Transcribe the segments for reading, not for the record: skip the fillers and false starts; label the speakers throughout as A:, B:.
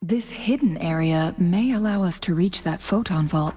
A: This hidden area may allow us to reach that photon vault.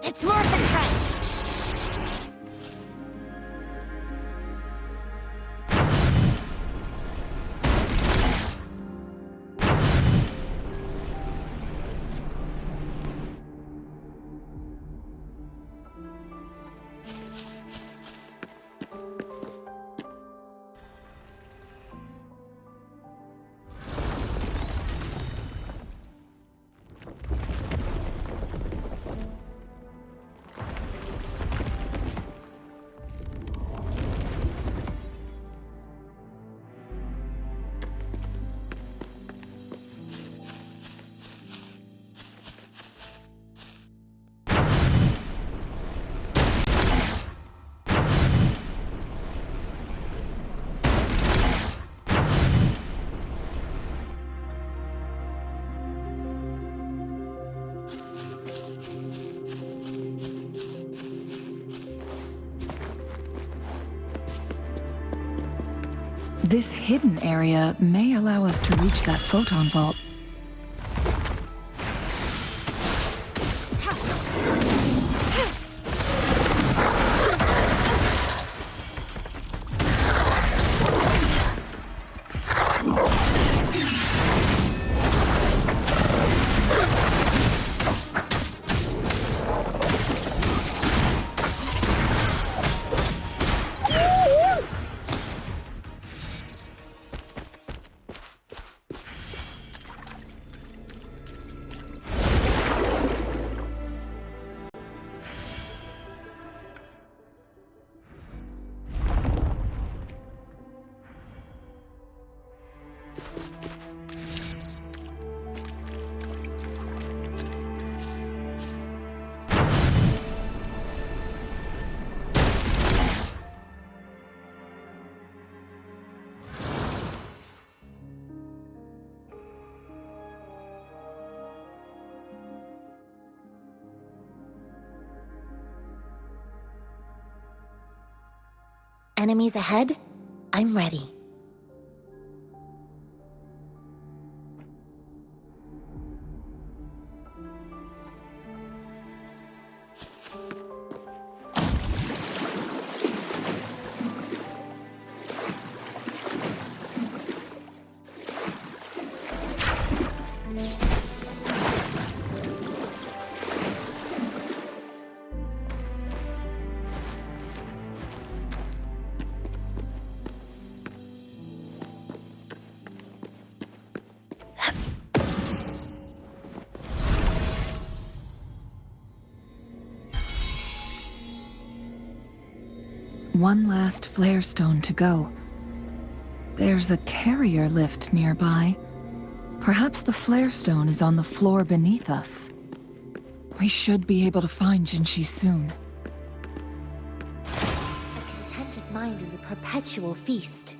B: It's Morphin Trend!
A: This hidden area may allow us to reach that photon vault.
B: Enemies ahead? I'm ready.
A: One last flare stone to go. There's a carrier lift nearby. Perhaps the flare stone is on the floor beneath us. We should be able to find Jinshi soon.
B: A contented mind is a perpetual feast.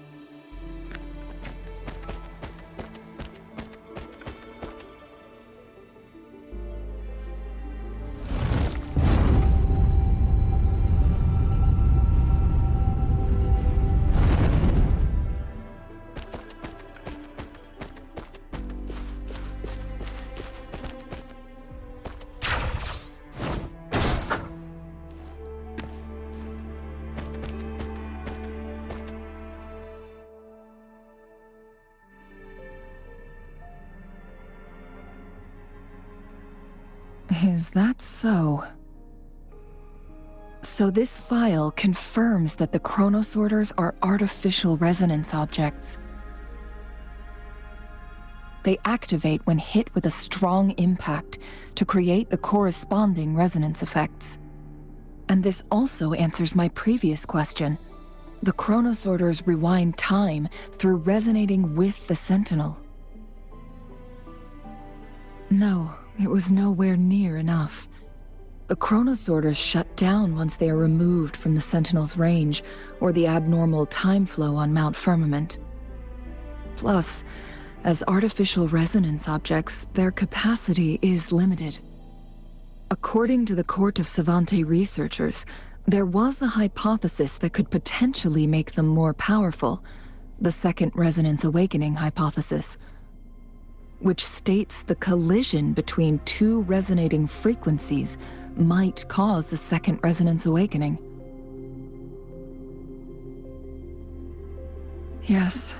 A: Is that so? So this file confirms that the chronosorters are artificial resonance objects. They activate when hit with a strong impact to create the corresponding resonance effects. And this also answers my previous question. The chronosorters rewind time through resonating with the Sentinel. No, it was nowhere near enough. The chronosorters shut down once they are removed from the Sentinel's range or the abnormal time flow on Mount Firmament. Plus, as artificial resonance objects, their capacity is limited. According to the Court of Savante researchers, there was a hypothesis that could potentially make them more powerful, the Second Resonance Awakening hypothesis, which states the collision between two resonating frequencies might cause a second resonance awakening. Yes,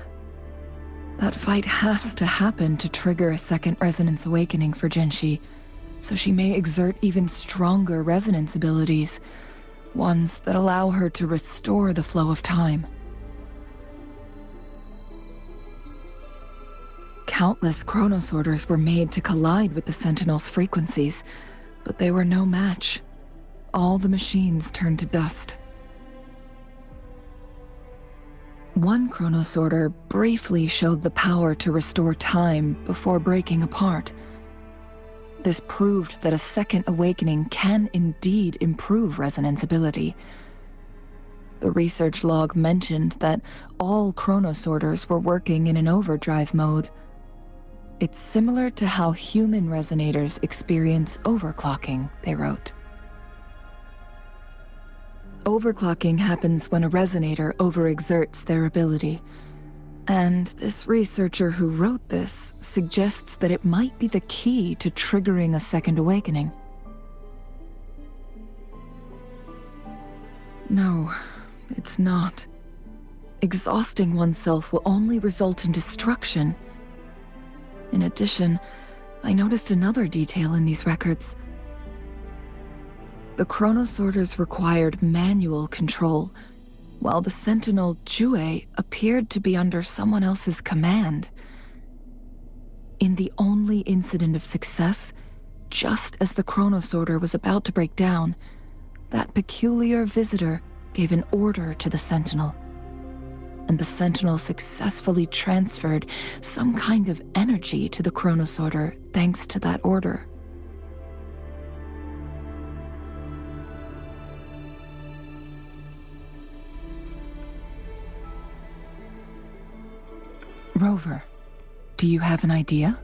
A: that fight has to happen to trigger a second resonance awakening for Jinshi, so she may exert even stronger resonance abilities, ones that allow her to restore the flow of time. Countless chronosorters were made to collide with the Sentinel's frequencies, but they were no match. All the machines turned to dust. One chronosorter briefly showed the power to restore time before breaking apart. This proved that a second awakening can indeed improve resonance ability. The research log mentioned that all chronosorters were working in an overdrive mode. It's similar to how human resonators experience overclocking, they wrote. Overclocking happens when a resonator overexerts their ability. And this researcher who wrote this suggests that it might be the key to triggering a second awakening. No, it's not. Exhausting oneself will only result in destruction. In addition, I noticed another detail in these records. The chronosorters required manual control, while the Sentinel Jue appeared to be under someone else's command. In the only incident of success, just as the chronosorter was about to break down, that peculiar visitor gave an order to the Sentinel. And the Sentinel successfully transferred some kind of energy to the chronosorter thanks to that order. Rover, do you have an idea?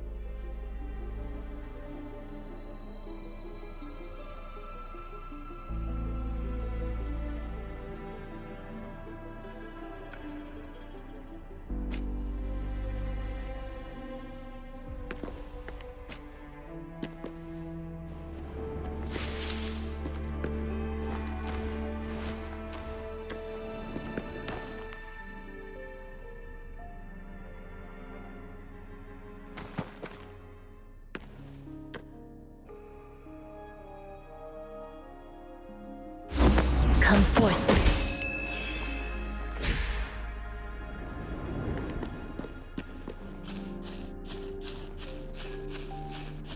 B: come forth.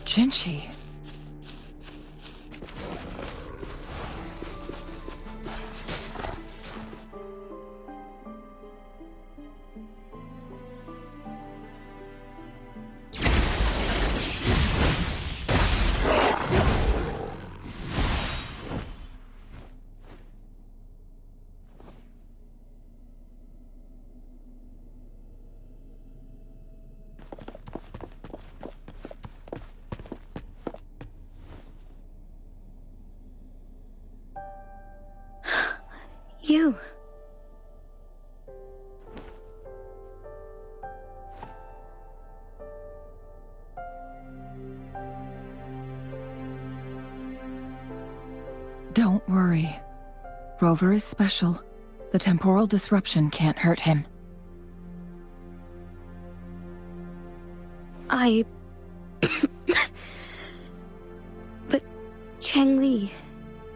A: Jinchi.
B: You.
A: Don't worry. Rover is special. The temporal disruption can't hurt him.
B: But Changli,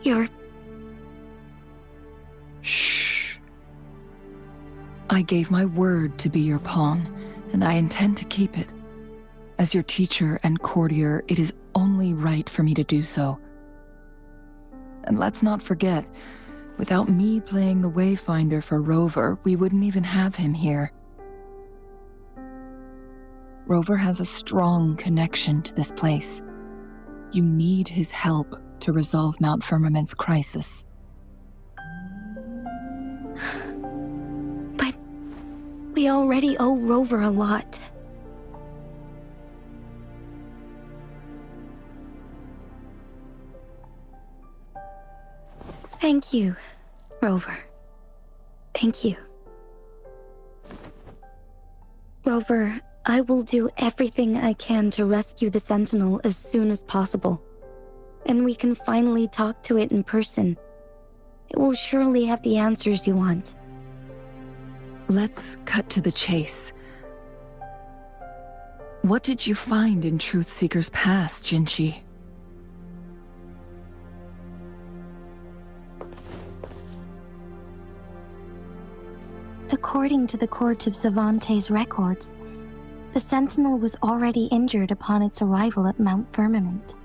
B: you're...
A: Shh. I gave my word to be your pawn, and I intend to keep it. As your teacher and courtier, it is only right for me to do so. And let's not forget, without me playing the Wayfinder for Rover, we wouldn't even have him here. Rover has a strong connection to this place. You need his help to resolve Mount Firmament's crisis.
B: But we already owe Rover a lot. Thank you, Rover. Thank you. Rover, I will do everything I can to rescue the Sentinel as soon as possible. And we can finally talk to it in person. It will surely have the answers you want.
A: Let's cut to the chase. What did you find in Truthseeker's past, Jinchi?
B: According to the Court of Savante's records, the Sentinel was already injured upon its arrival at Mount Firmament.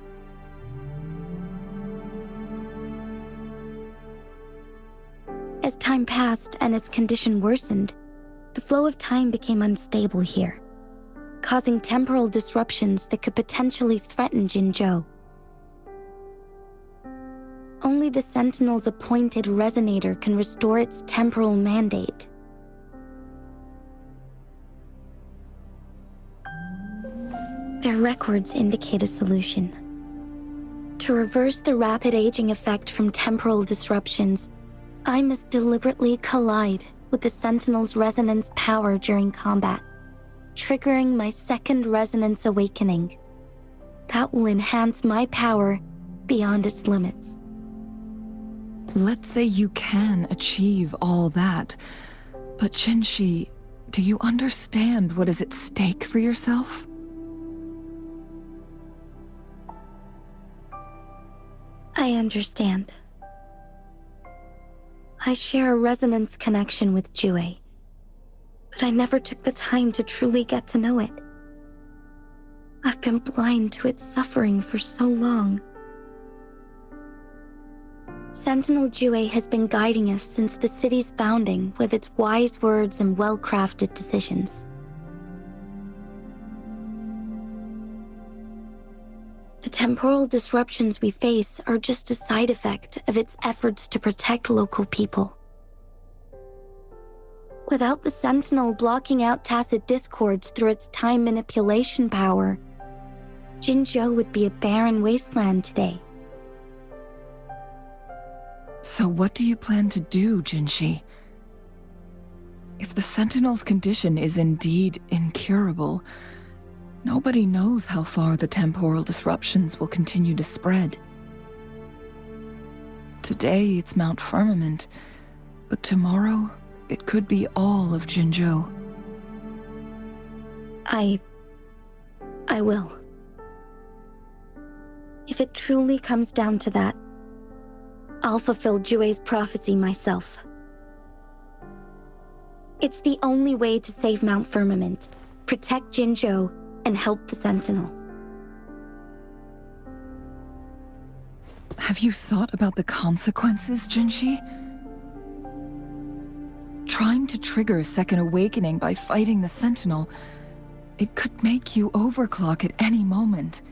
B: As time passed and its condition worsened, the flow of time became unstable here, causing temporal disruptions that could potentially threaten Jinzhou. Only the Sentinel's appointed resonator can restore its temporal mandate. Their records indicate a solution. To reverse the rapid aging effect from temporal disruptions, I must deliberately collide with the Sentinel's resonance power during combat, triggering my second resonance awakening. That will enhance my power beyond its limits.
A: Let's say you can achieve all that, but Jinchi, do you understand what is at stake for yourself?
B: I understand. I share a resonance connection with Jue, but I never took the time to truly get to know it. I've been blind to its suffering for so long. Sentinel Jue has been guiding us since the city's founding with its wise words and well-crafted decisions. The temporal disruptions we face are just a side effect of its efforts to protect local people. Without the Sentinel blocking out tacit discords through its time manipulation power, Jinzhou would be a barren wasteland today.
A: So what do you plan to do, Jinchi? If the Sentinel's condition is indeed incurable, nobody knows how far the temporal disruptions will continue to spread. Today it's Mount Firmament, but tomorrow it could be all of Jinzhou.
B: I will. If it truly comes down to that, I'll fulfill Jue's prophecy myself. It's the only way to save Mount Firmament, protect Jinzhou, and help the Sentinel.
A: Have you thought about the consequences, Jinshi? Trying to trigger a second awakening by fighting the Sentinel, it could make you overclock at any moment.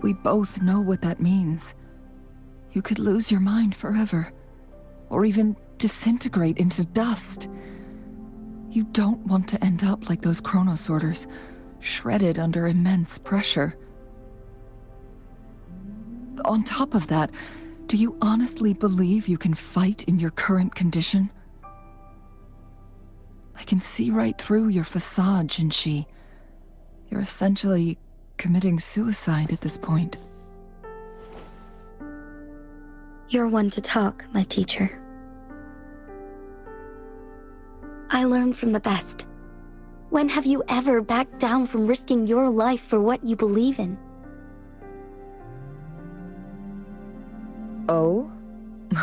A: We both know what that means. You could lose your mind forever, or even disintegrate into dust. You don't want to end up like those chronosorters, shredded under immense pressure. On top of that, do you honestly believe you can fight in your current condition? I can see right through your facade, Jinshi. You're essentially committing suicide at this point.
B: You're one to talk, my teacher. I learned from the best. When have you ever backed down from risking your life for what you believe in?
A: Oh?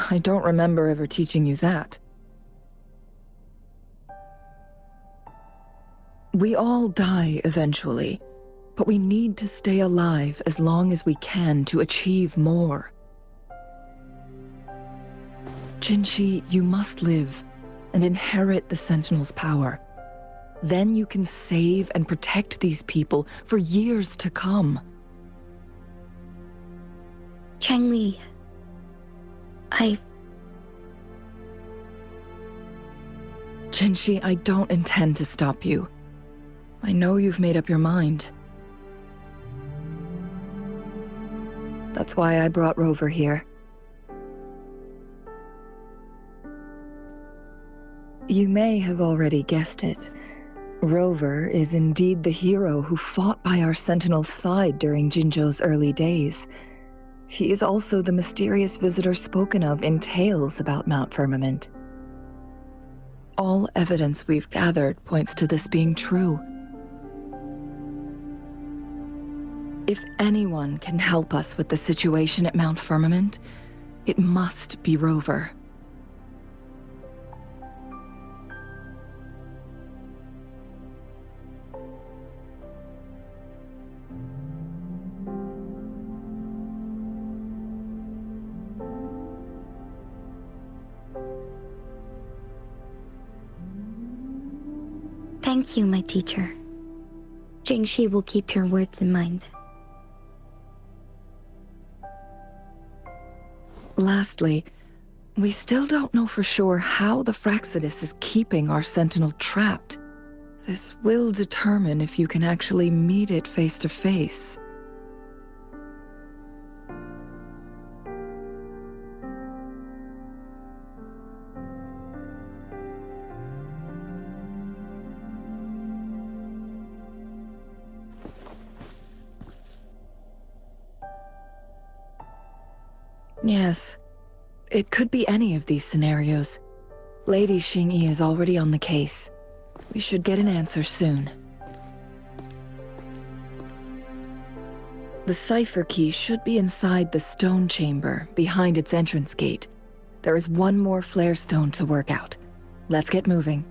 A: I don't remember ever teaching you that. We all die eventually, but we need to stay alive as long as we can to achieve more. Jinshi, you must live and inherit the Sentinel's power. Then you can save and protect these people for years to come.
B: Changli,
A: Jinshi, I don't intend to stop you. I know you've made up your mind. That's why I brought Rover here. You may have already guessed it. Rover is indeed the hero who fought by our Sentinel's side during Jinzhou's early days. He is also the mysterious visitor spoken of in tales about Mount Firmament. All evidence we've gathered points to this being true. If anyone can help us with the situation at Mount Firmament, it must be Rover.
B: thank you, my teacher. Jingxi will keep your words in mind.
A: Lastly, we still don't know for sure how the Fraxidus is keeping our Sentinel trapped. This will determine if you can actually meet it face to face. Yes, it could be any of these scenarios. Lady Xingyi is already on the case. We should get an answer soon. The cipher key should be inside the stone chamber, behind its entrance gate. There is one more flare stone to work out. Let's get moving.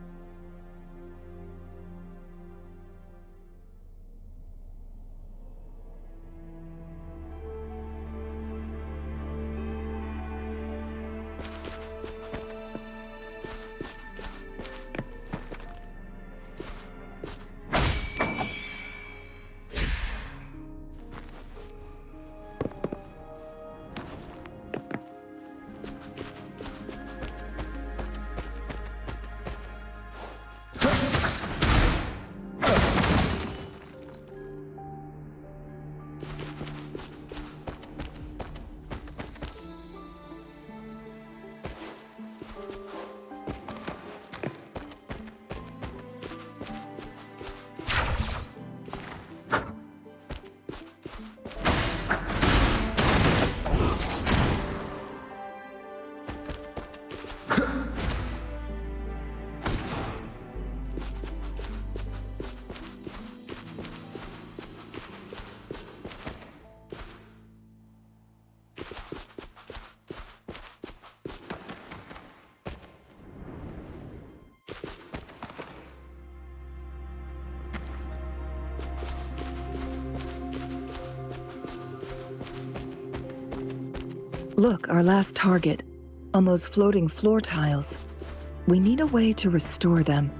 A: Look, our last target. On those floating floor tiles. We need a way to restore them.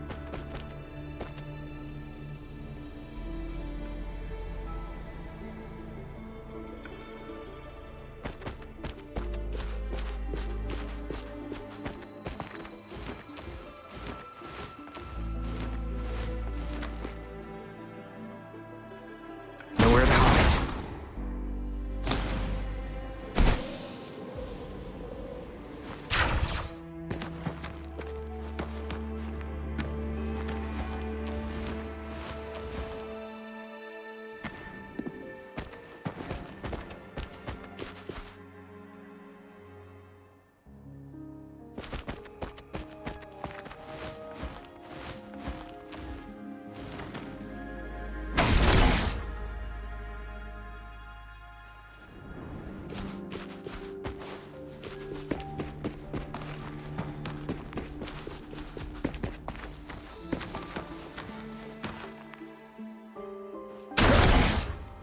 C: Nowhere to hide.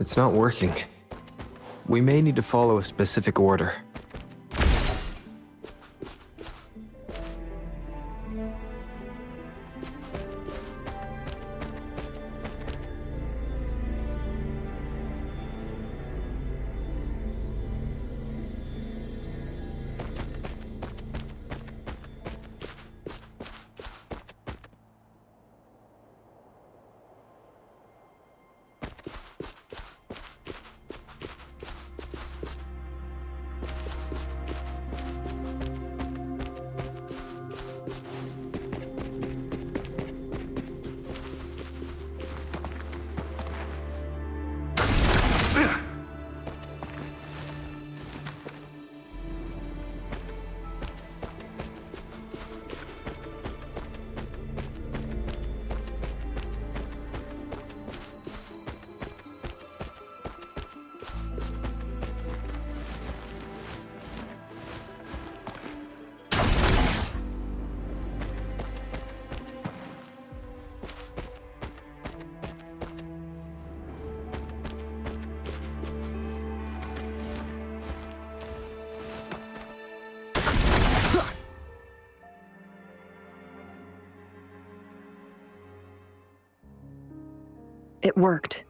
C: It's not working. We may need to follow a specific order.
A: It worked.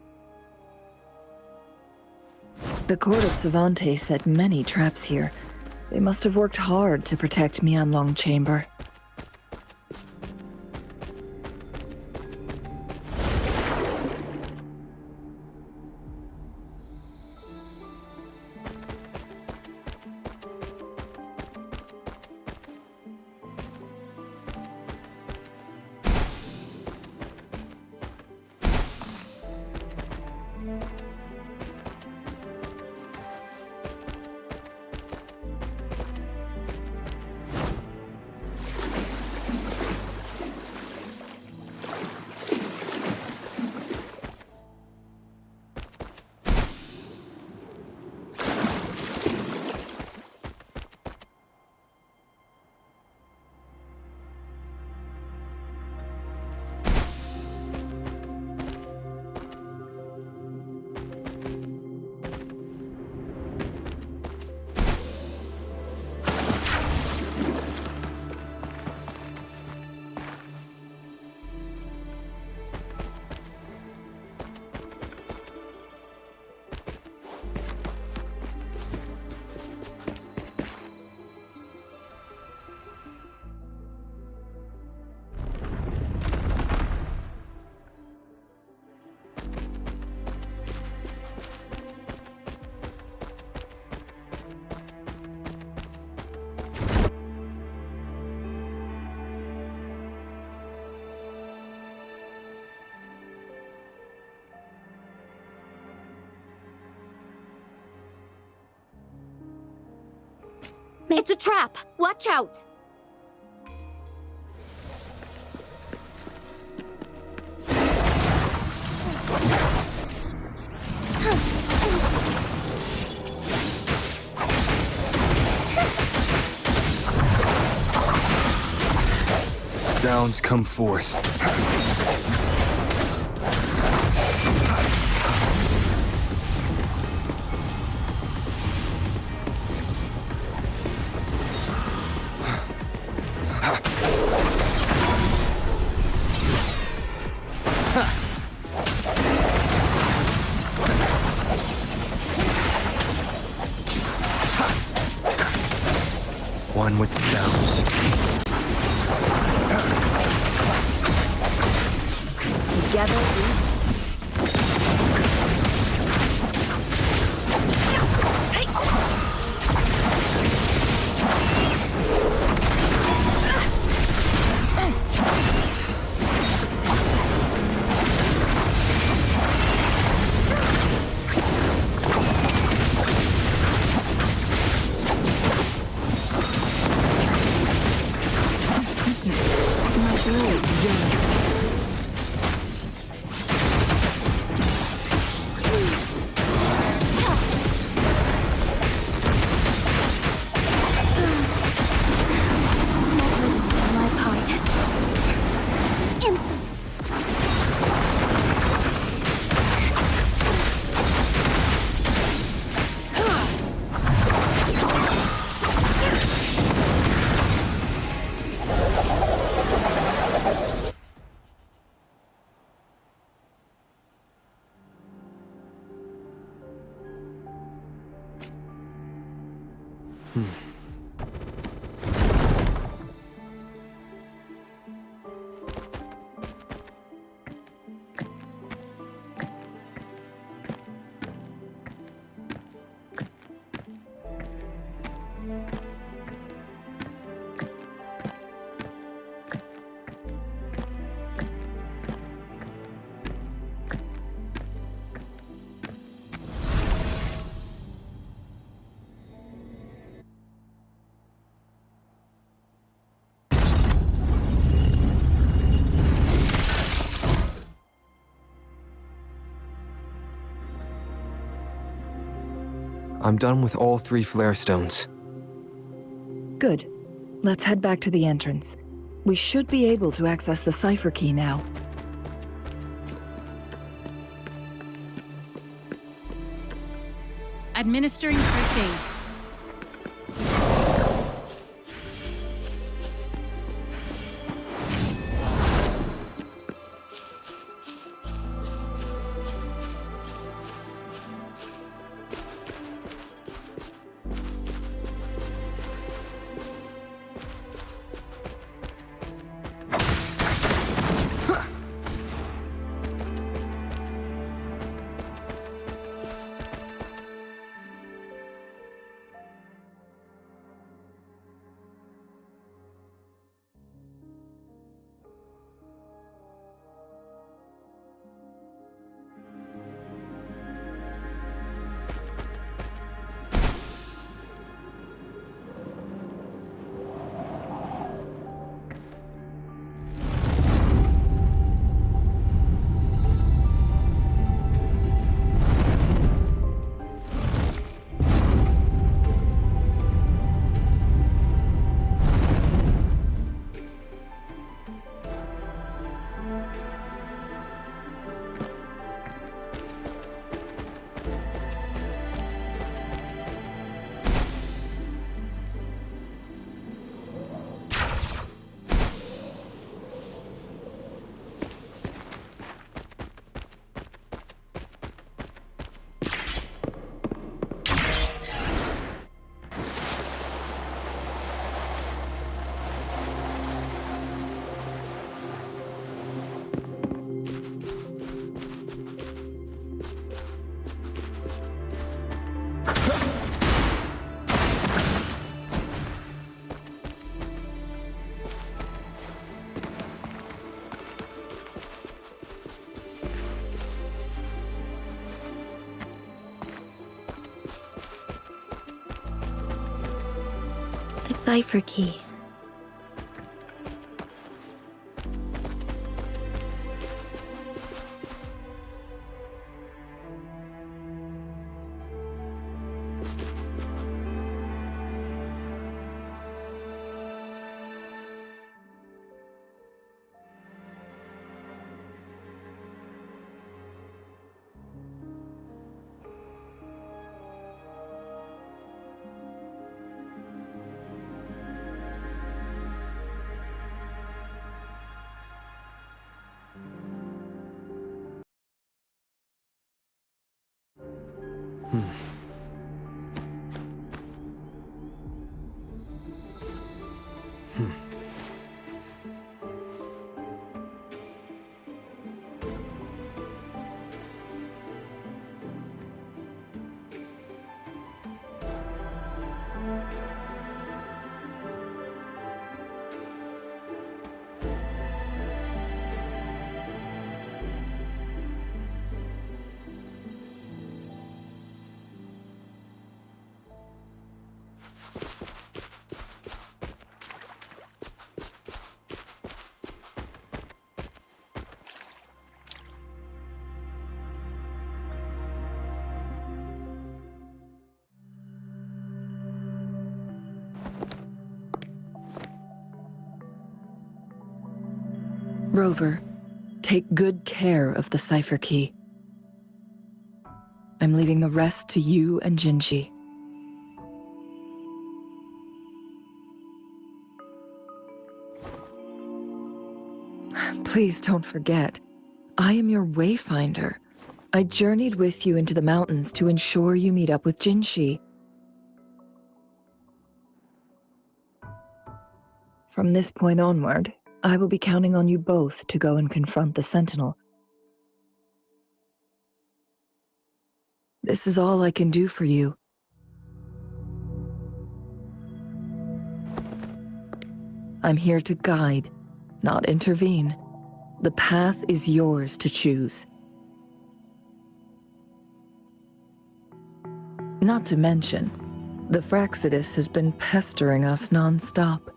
A: The court of Savante set many traps here. They must have worked hard to protect Mianlong Chamber.
B: It's a trap! Watch out!
C: Sounds come forth. one with the sounds.
A: Together we...
C: I'm done with all 3 flare stones.
A: Good. Let's head back to the entrance. We should be able to access the cipher key now.
D: Administering first aid.
B: The cipher key.
A: Rover, take good care of the cipher key. I'm leaving the rest to you and Jinji. Please don't forget, I am your wayfinder. I journeyed with you into the mountains to ensure you meet up with Jinshi. From this point onward, I will be counting on you both to go and confront the Sentinel. This is all I can do for you. I'm here to guide, not intervene. The path is yours to choose. Not to mention, the Fraxidus has been pestering us non-stop.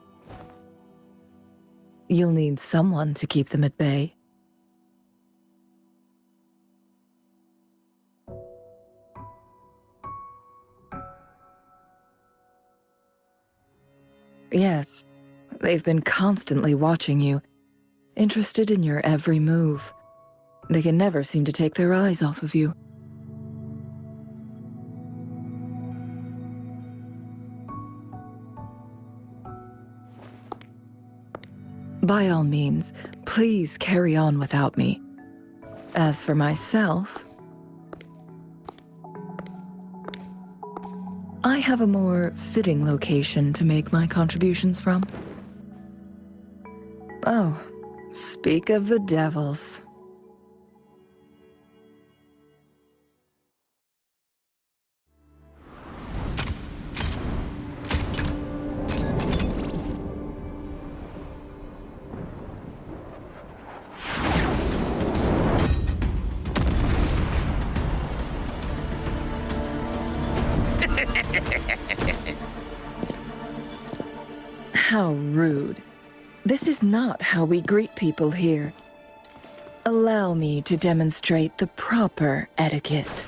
A: You'll need someone to keep them at bay. Yes, they've been constantly watching you, interested in your every move. They can never seem to take their eyes off of you. By all means, please carry on without me. As for myself, I have a more fitting location to make my contributions from. Oh, speak of the devils. How rude. This is not how we greet people here. Allow me to demonstrate the proper etiquette.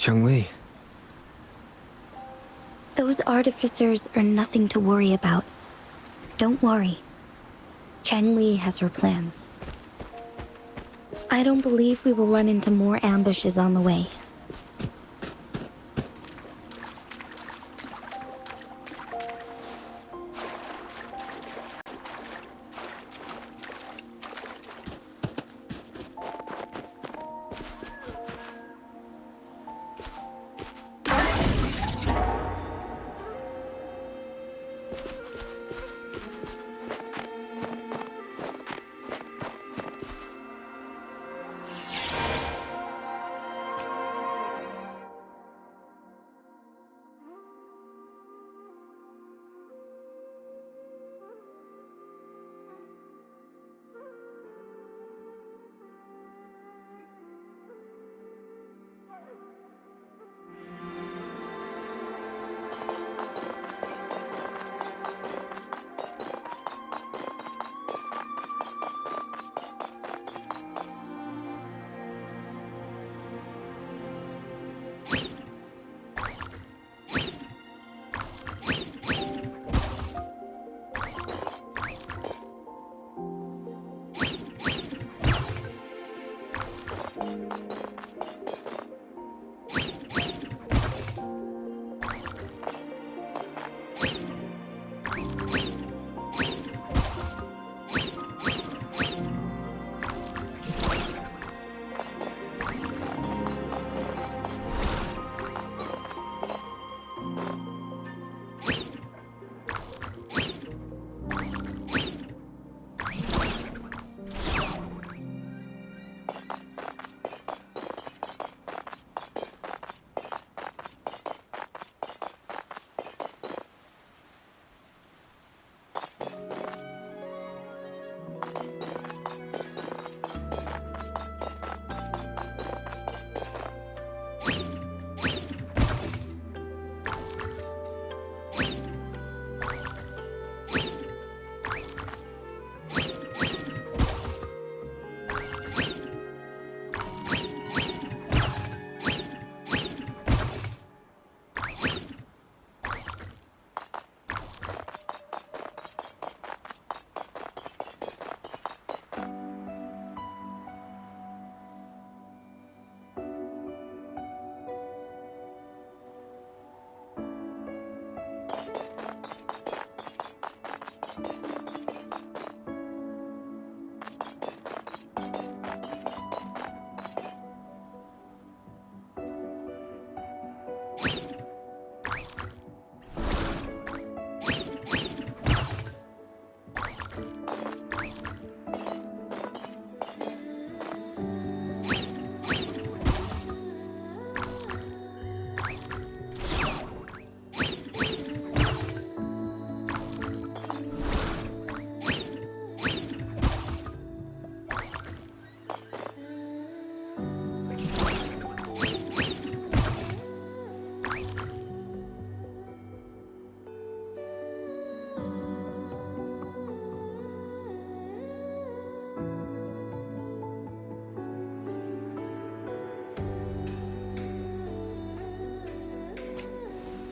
C: Cheng-Li.
B: Those artificers are nothing to worry about. Don't worry. Cheng-Li has her plans. I don't believe we will run into more ambushes on the way.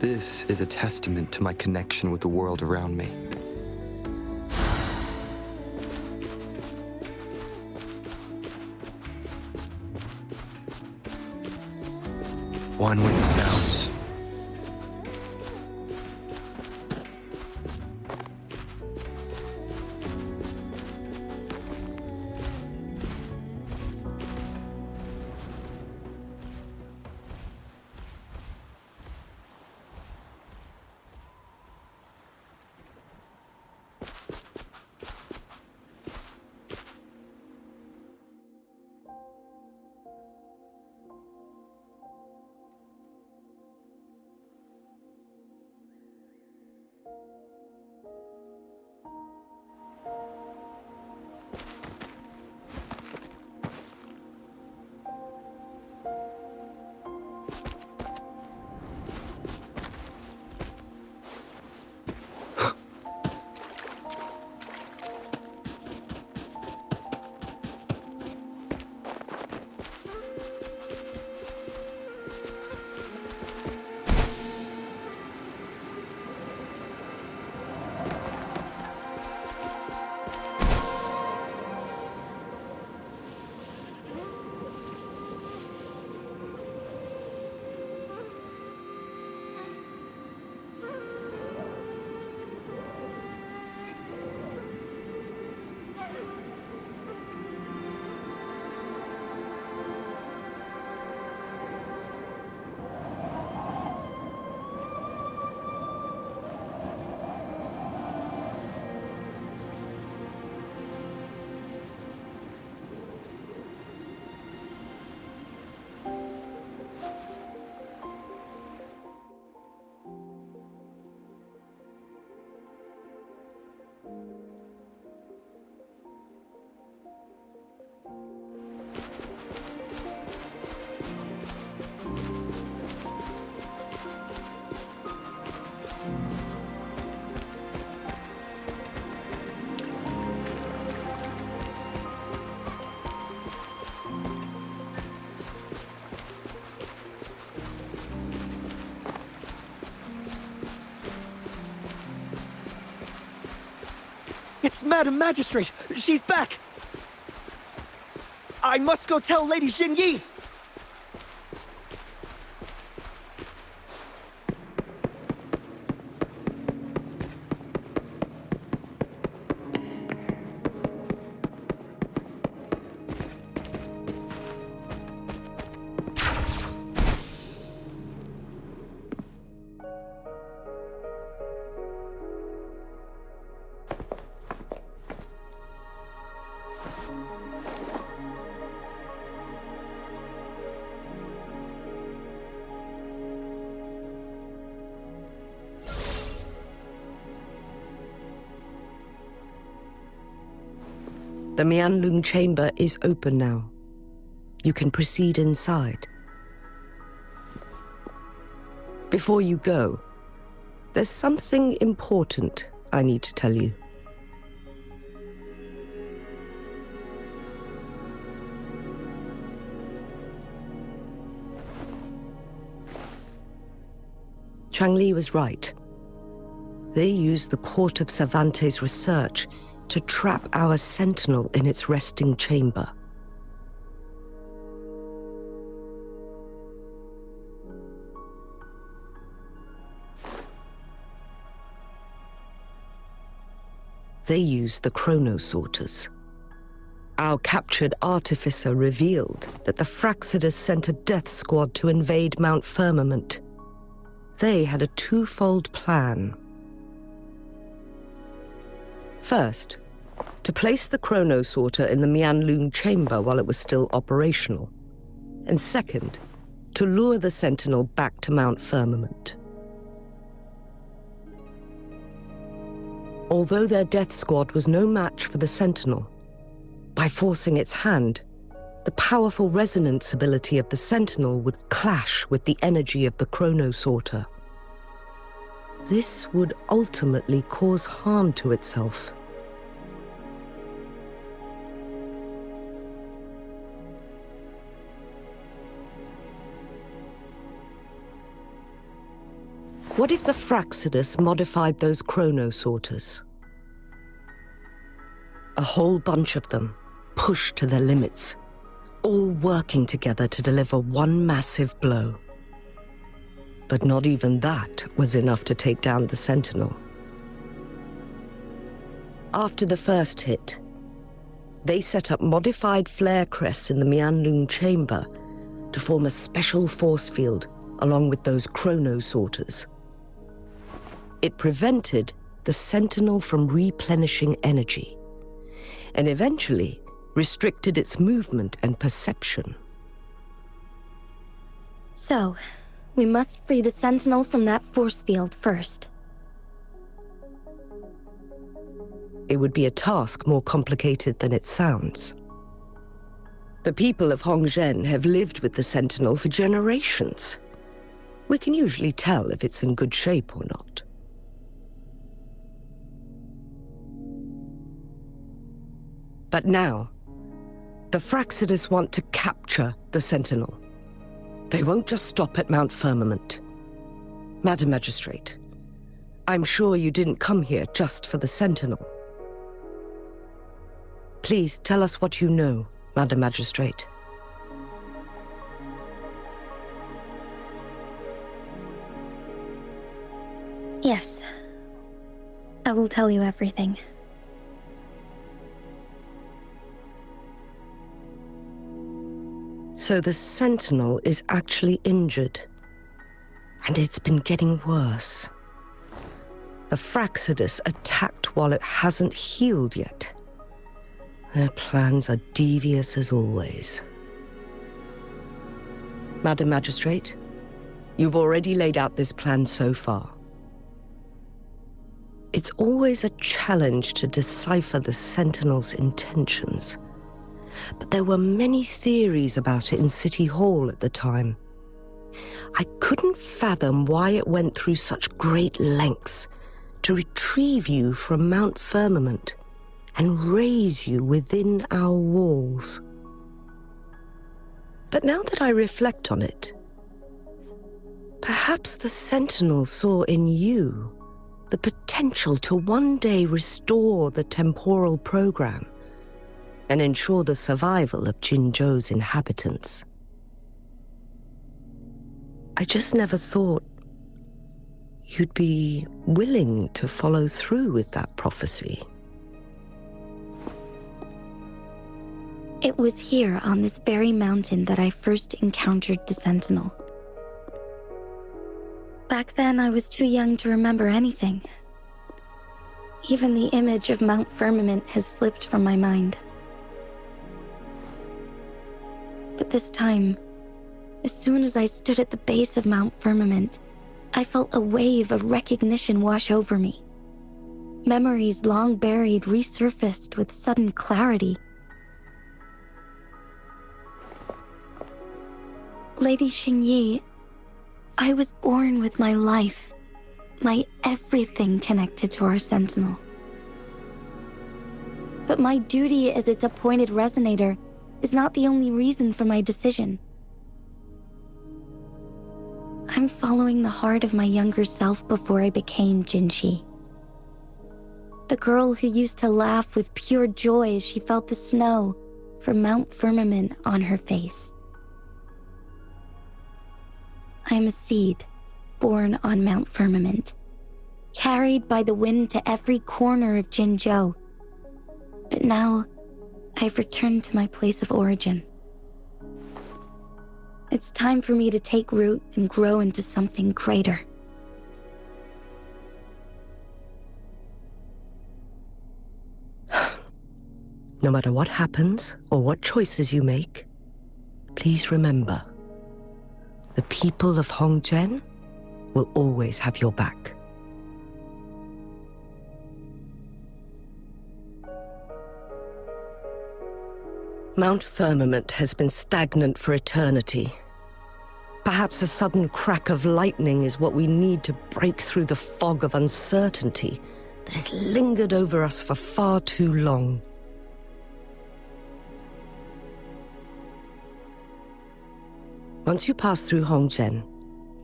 C: This is a testament to my connection with the world around me. One with the sounds.
D: It's Madam Magistrate! She's back! I must go tell Lady Jin Yi!
E: The Mianlung chamber is open now. You can proceed inside. Before you go, there's something important I need to tell you. Changli was right. They used the Court of Cervantes' research to trap our sentinel in its resting chamber. They used the chronosorters. Our captured artificer revealed that the Fraxidus sent a death squad to invade Mount Firmament. They had a twofold plan. First, to place the chronosorter in the Mianlung chamber while it was still operational. And second, to lure the Sentinel back to Mount Firmament. Although their death squad was no match for the Sentinel, by forcing its hand, the powerful resonance ability of the Sentinel would clash with the energy of the chronosorter. This would ultimately cause harm to itself. What if the Fraxidus modified those chronosorters? A whole bunch of them, pushed to their limits, all working together to deliver one massive blow. But not even that was enough to take down the Sentinel. After the first hit, they set up modified flare crests in the Mianlun chamber to form a special force field along with those chronosorters. It prevented the Sentinel from replenishing energy, and eventually restricted its movement and perception.
B: So, we must free the Sentinel from that force field first.
E: It would be a task more complicated than it sounds. The people of Hongzhen have lived with the Sentinel for generations. We can usually tell if it's in good shape or not. But now, the Fraxidus want to capture the Sentinel. They won't just stop at Mount Firmament. Madam Magistrate, I'm sure you didn't come here just for the Sentinel. Please tell us what you know, Madam Magistrate.
B: Yes. I will tell you everything.
E: So the Sentinel is actually injured. And it's been getting worse. The Fraxidus attacked while it hasn't healed yet. Their plans are devious as always. Madam Magistrate, you've already laid out this plan so far. It's always a challenge to decipher the Sentinel's intentions. But there were many theories about it in City Hall at the time. I couldn't fathom why it went through such great lengths to retrieve you from Mount Firmament and raise you within our walls. But now that I reflect on it, perhaps the Sentinel saw in you the potential to one day restore the temporal program and ensure the survival of Jinzhou's inhabitants. I just never thought you'd be willing to follow through with that prophecy.
B: It was here on this very mountain that I first encountered the Sentinel. Back then, I was too young to remember anything. Even the image of Mount Firmament has slipped from my mind. But this time, as soon as I stood at the base of Mount Firmament, I felt a wave of recognition wash over me. Memories long buried resurfaced with sudden clarity. Lady Xingyi, I was born with my life, my everything connected to our Sentinel. But my duty as its appointed resonator is not the only reason for my decision. I'm following the heart of my younger self before I became Jinxi. The girl who used to laugh with pure joy as she felt the snow from Mount Firmament on her face. I am a seed born on Mount Firmament, carried by the wind to every corner of Jinzhou. But now, I've returned to my place of origin. It's time for me to take root and grow into something greater.
E: No matter what happens or what choices you make, please remember, the people of Hongzhen will always have your back. Mount Firmament has been stagnant for eternity. Perhaps a sudden crack of lightning is what we need to break through the fog of uncertainty that has lingered over us for far too long. Once you pass through Hongzhen,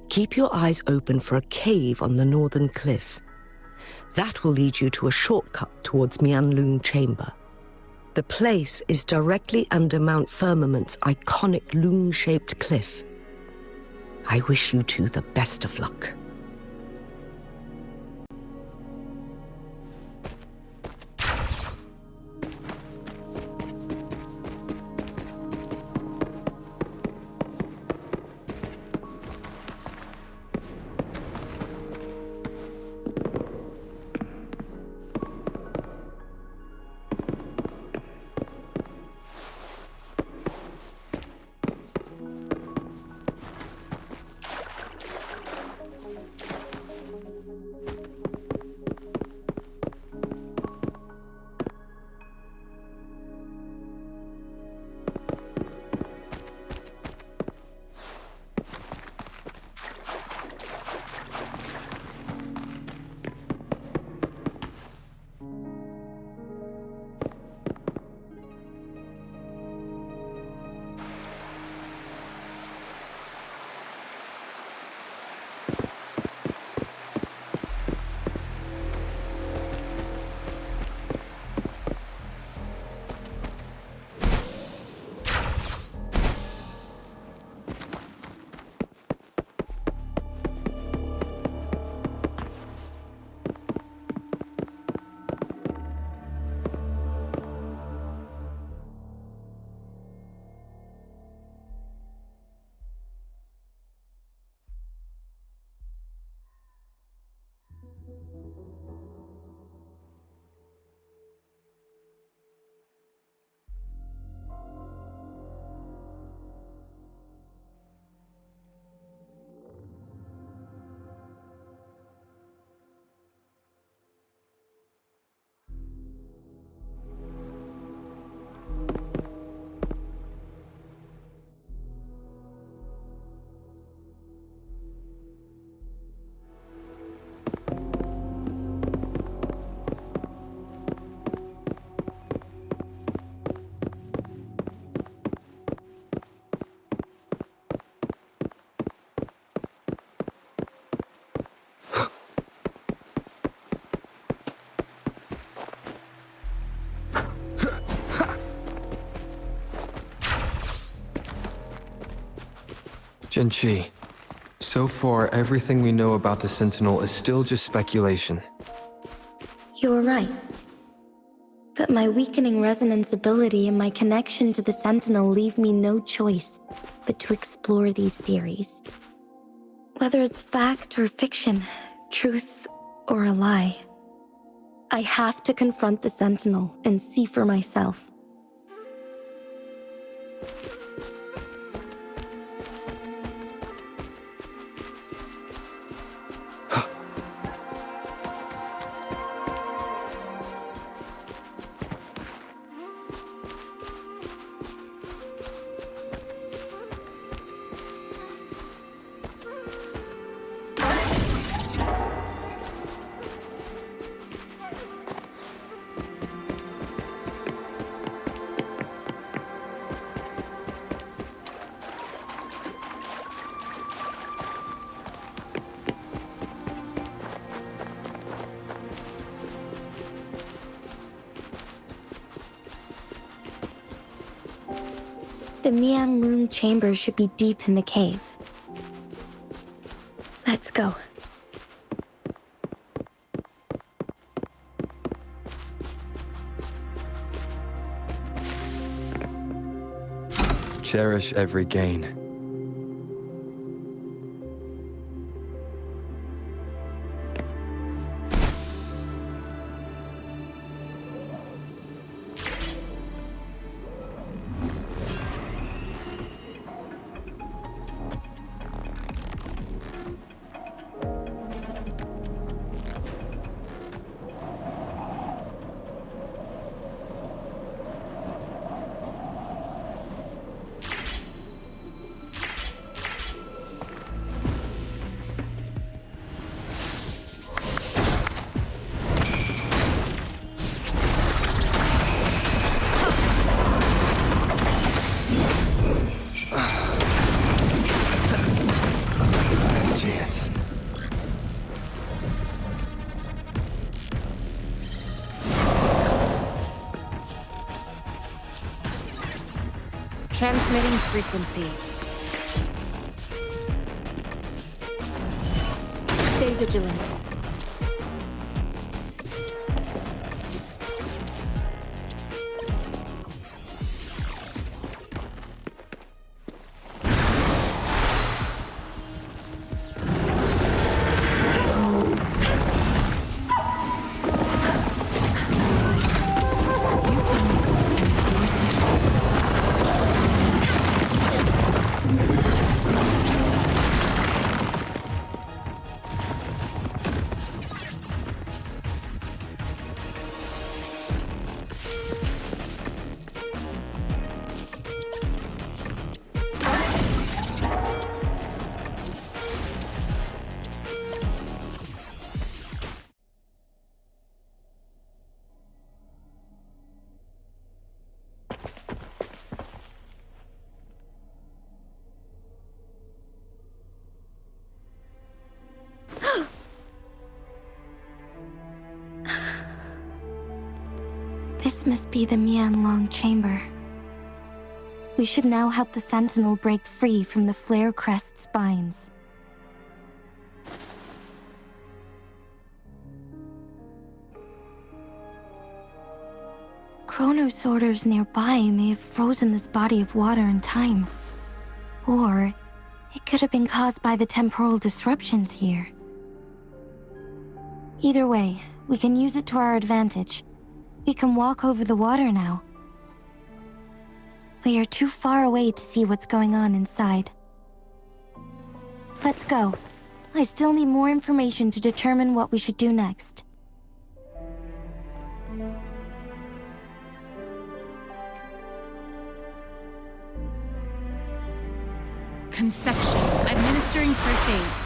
E: Keep your eyes open for a cave on the northern cliff. That will lead you to a shortcut towards Mianlun Chamber. The place is directly under Mount Firmament's iconic loon-shaped cliff. I wish you two the best of luck.
C: Jinchi, so far everything we know about the Sentinel is still just speculation.
B: You're right. But my weakening resonance ability and my connection to the Sentinel leave me no choice but to explore these theories. Whether it's fact or fiction, truth or a lie, I have to confront the Sentinel and see for myself. The Mianlun Chamber should be deep in the cave. Let's go.
C: Cherish every gain.
F: Transmitting frequency. Stay vigilant.
B: This must be the Mianlong chamber. We should now help the Sentinel break free from the flare crest spines. Chronosorters nearby may have frozen this body of water in time. Or it could have been caused by the temporal disruptions here. Either way, we can use it to our advantage. We can walk over the water now. We are too far away to see what's going on inside. Let's go. I still need more information to determine what we should do next.
F: Conception. Administering first aid.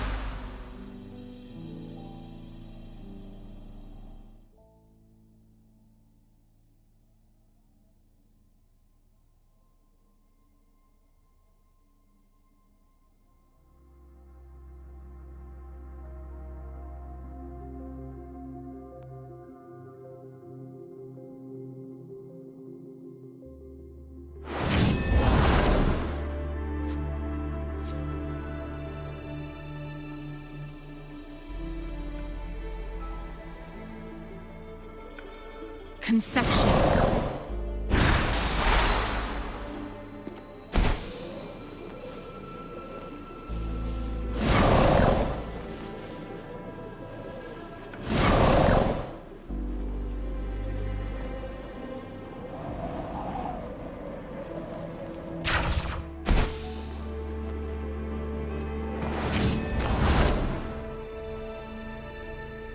F: Conception.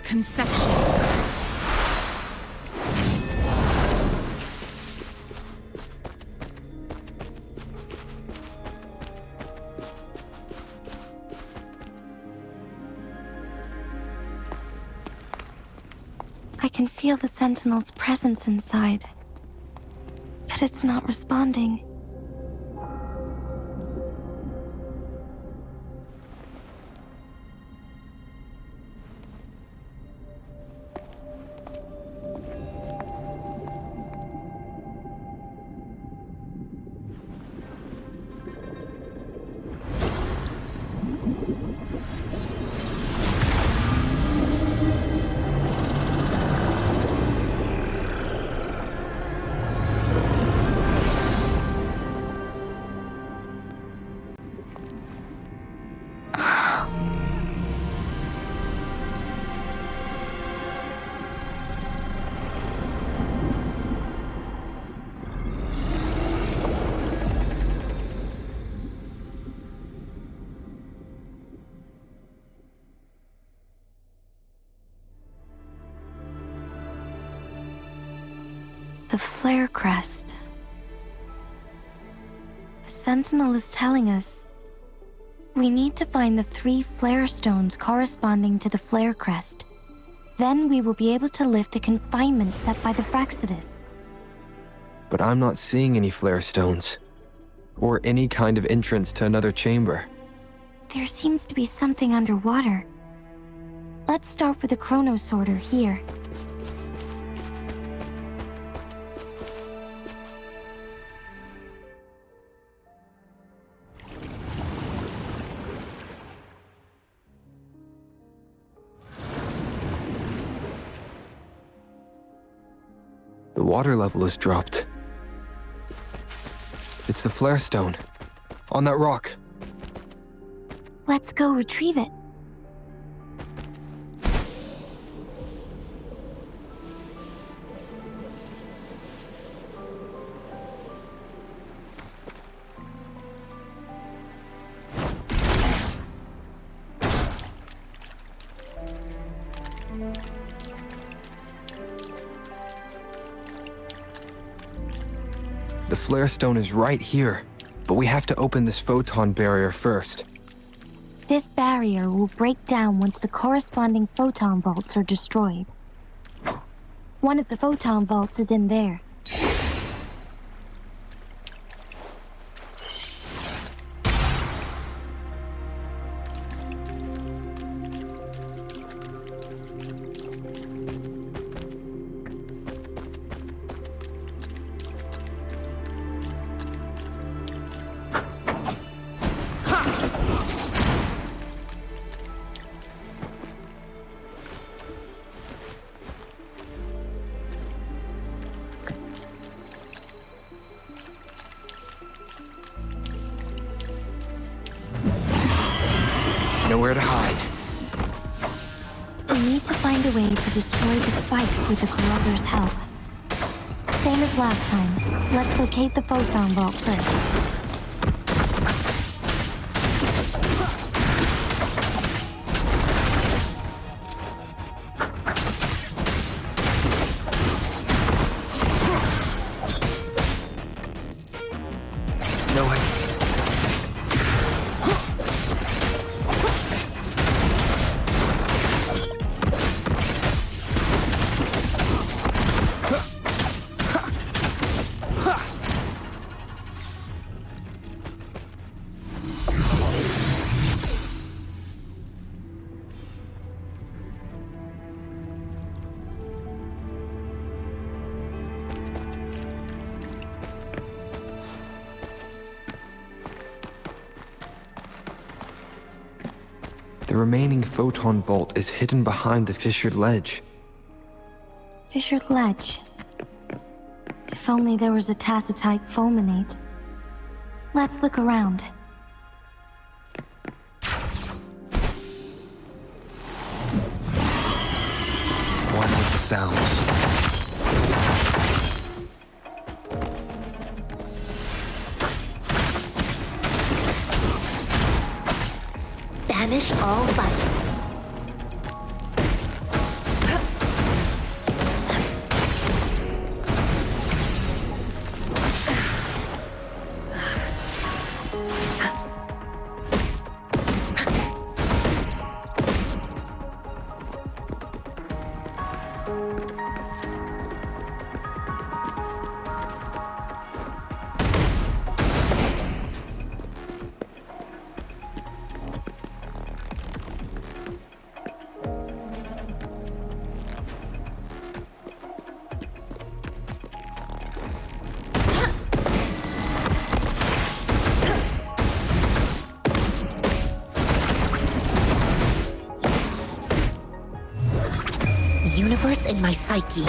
F: Conception.
B: I can feel the Sentinel's presence inside, but it's not responding. The flare crest. The Sentinel is telling us we need to find the 3 flare stones corresponding to the flare crest. Then we will be able to lift the confinement set by the Fraxidus.
C: But I'm not seeing any flare stones, or any kind of entrance to another chamber.
B: There seems to be something underwater. Let's start with the Chronosorter here.
C: water level has dropped. It's the flare stone. On that rock.
B: Let's go retrieve it.
C: The flare stone is right here, but we have to open this photon barrier first.
B: This barrier will break down once the corresponding photon vaults are destroyed. One of the photon vaults is in there.
C: Nowhere to hide.
B: We need to find a way to destroy the spikes with the corruptor's help. Same as last time. Let's locate the photon vault first.
C: No way. The remaining photon vault is hidden behind the fissured ledge.
B: Fissured ledge. If only there was a tacitite fulminate. Let's look around.
C: One with the sounds.
B: Banish all vice. Universe in my psyche.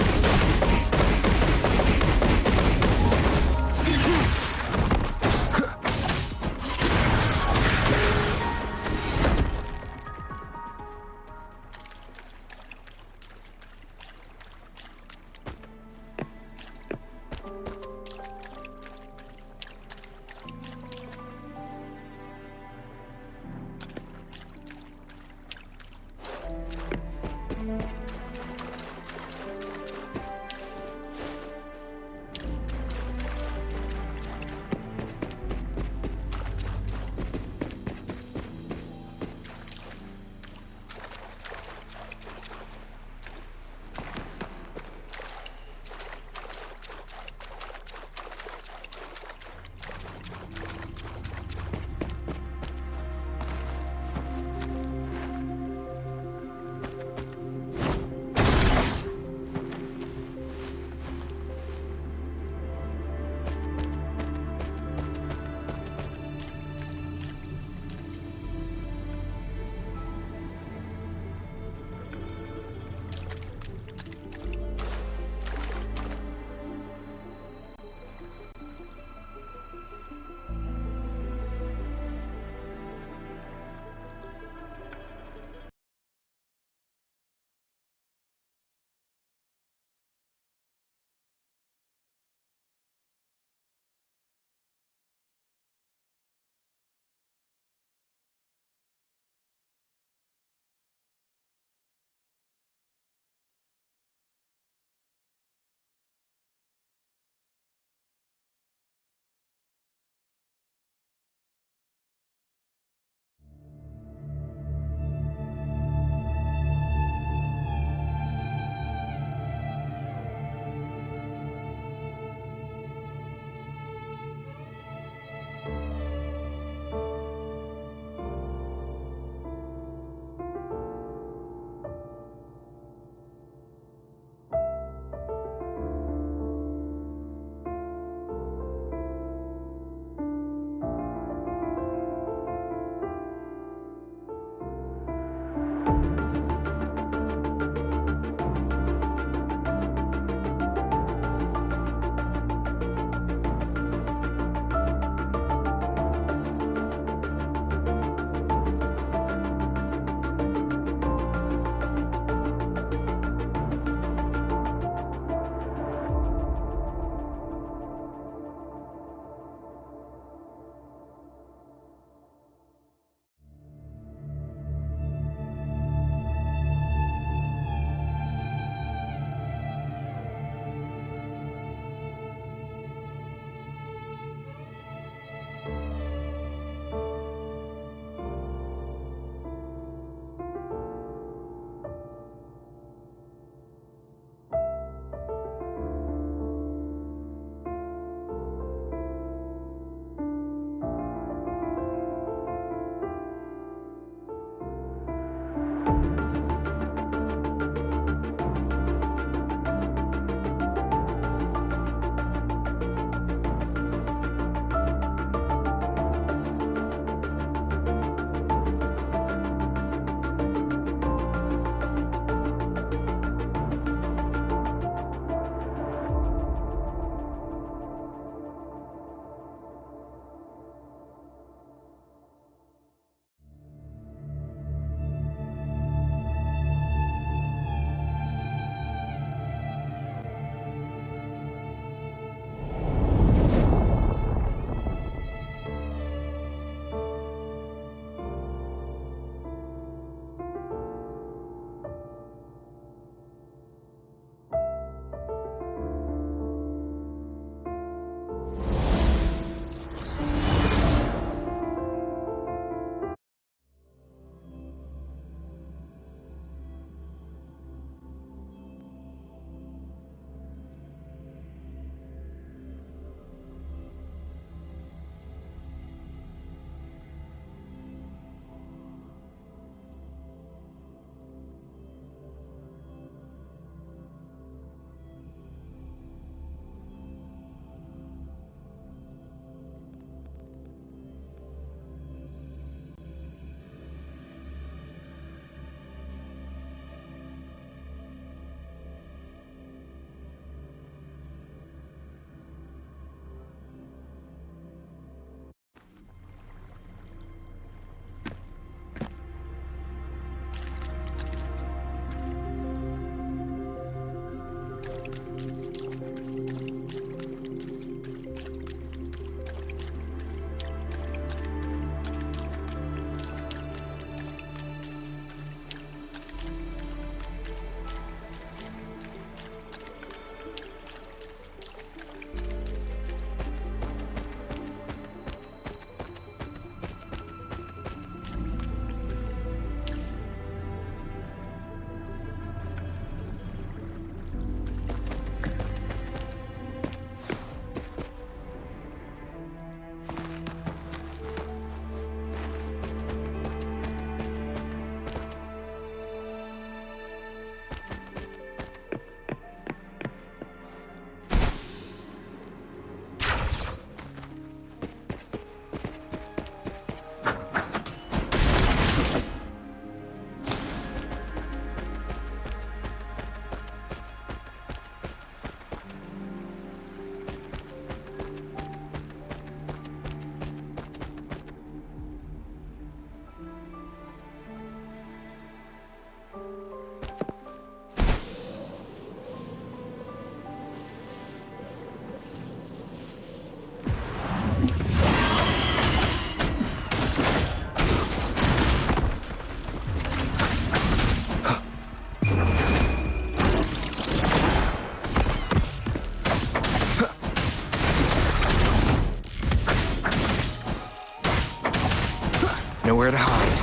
C: Nowhere to hide.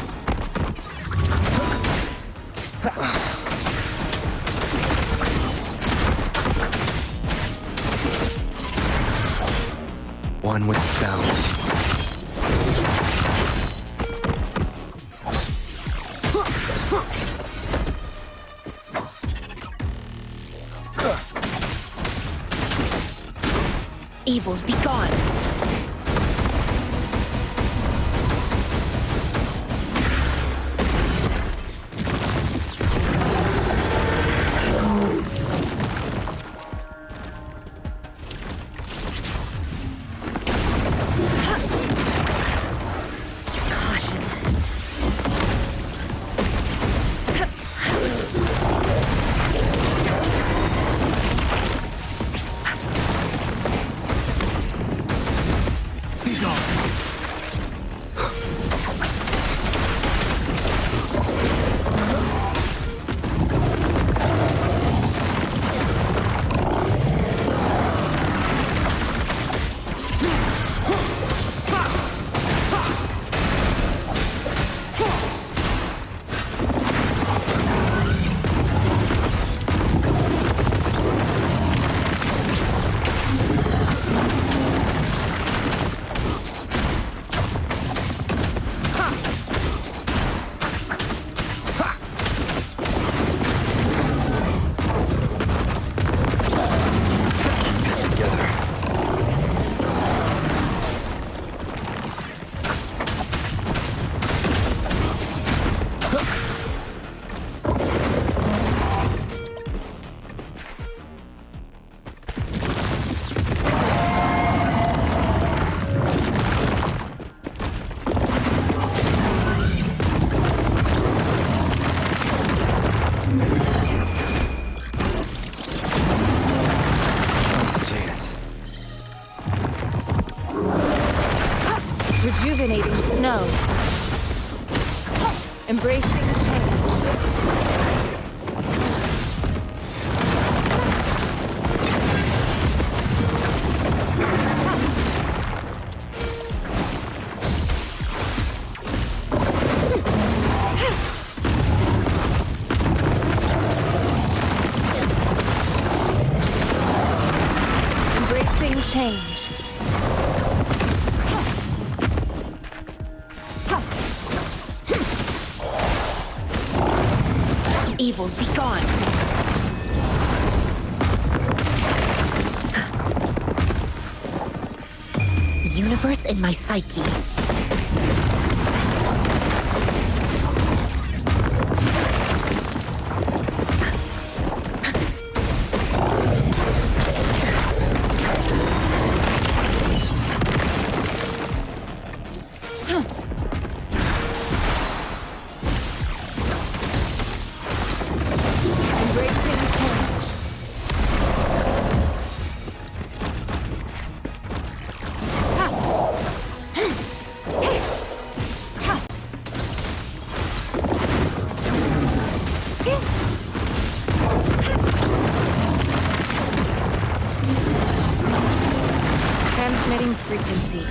C: One with sounds.
B: Evils be gone.
F: Rejuvenating snow. Embracing change. Embracing change.
B: Evils be gone. Universe in my psyche.
F: Transmitting frequency.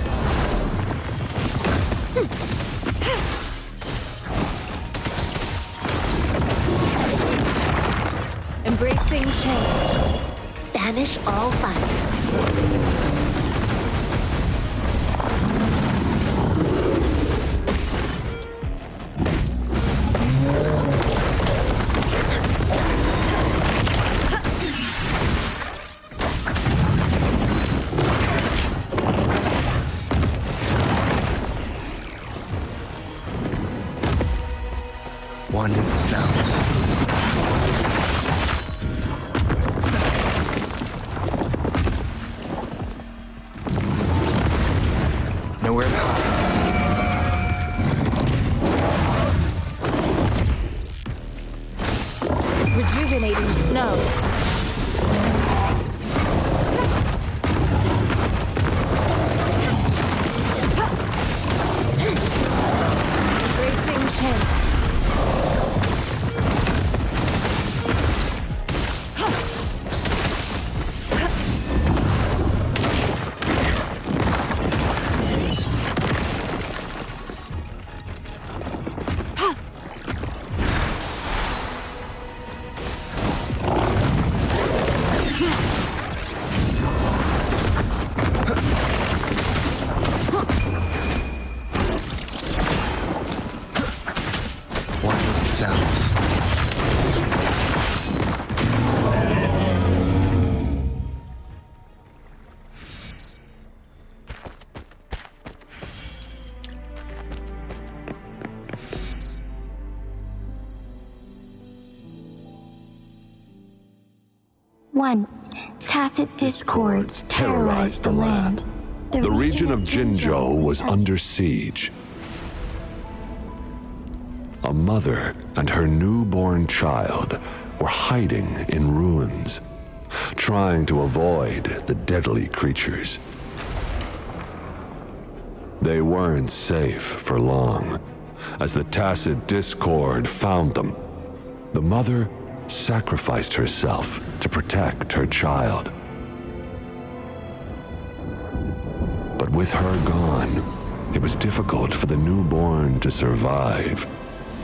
F: Embracing change.
B: Banish all vice.
C: One with sounds. Nowhere to hide.
F: Rejuvenating snow. Embracing change.
B: Once, tacit discords terrorized the land.
G: The region of Jinzhou was under siege. A mother and her newborn child were hiding in ruins, trying to avoid the deadly creatures. They weren't safe for long. As the tacit discord found them, the mother sacrificed herself to protect her child. But with her gone, it was difficult for the newborn to survive.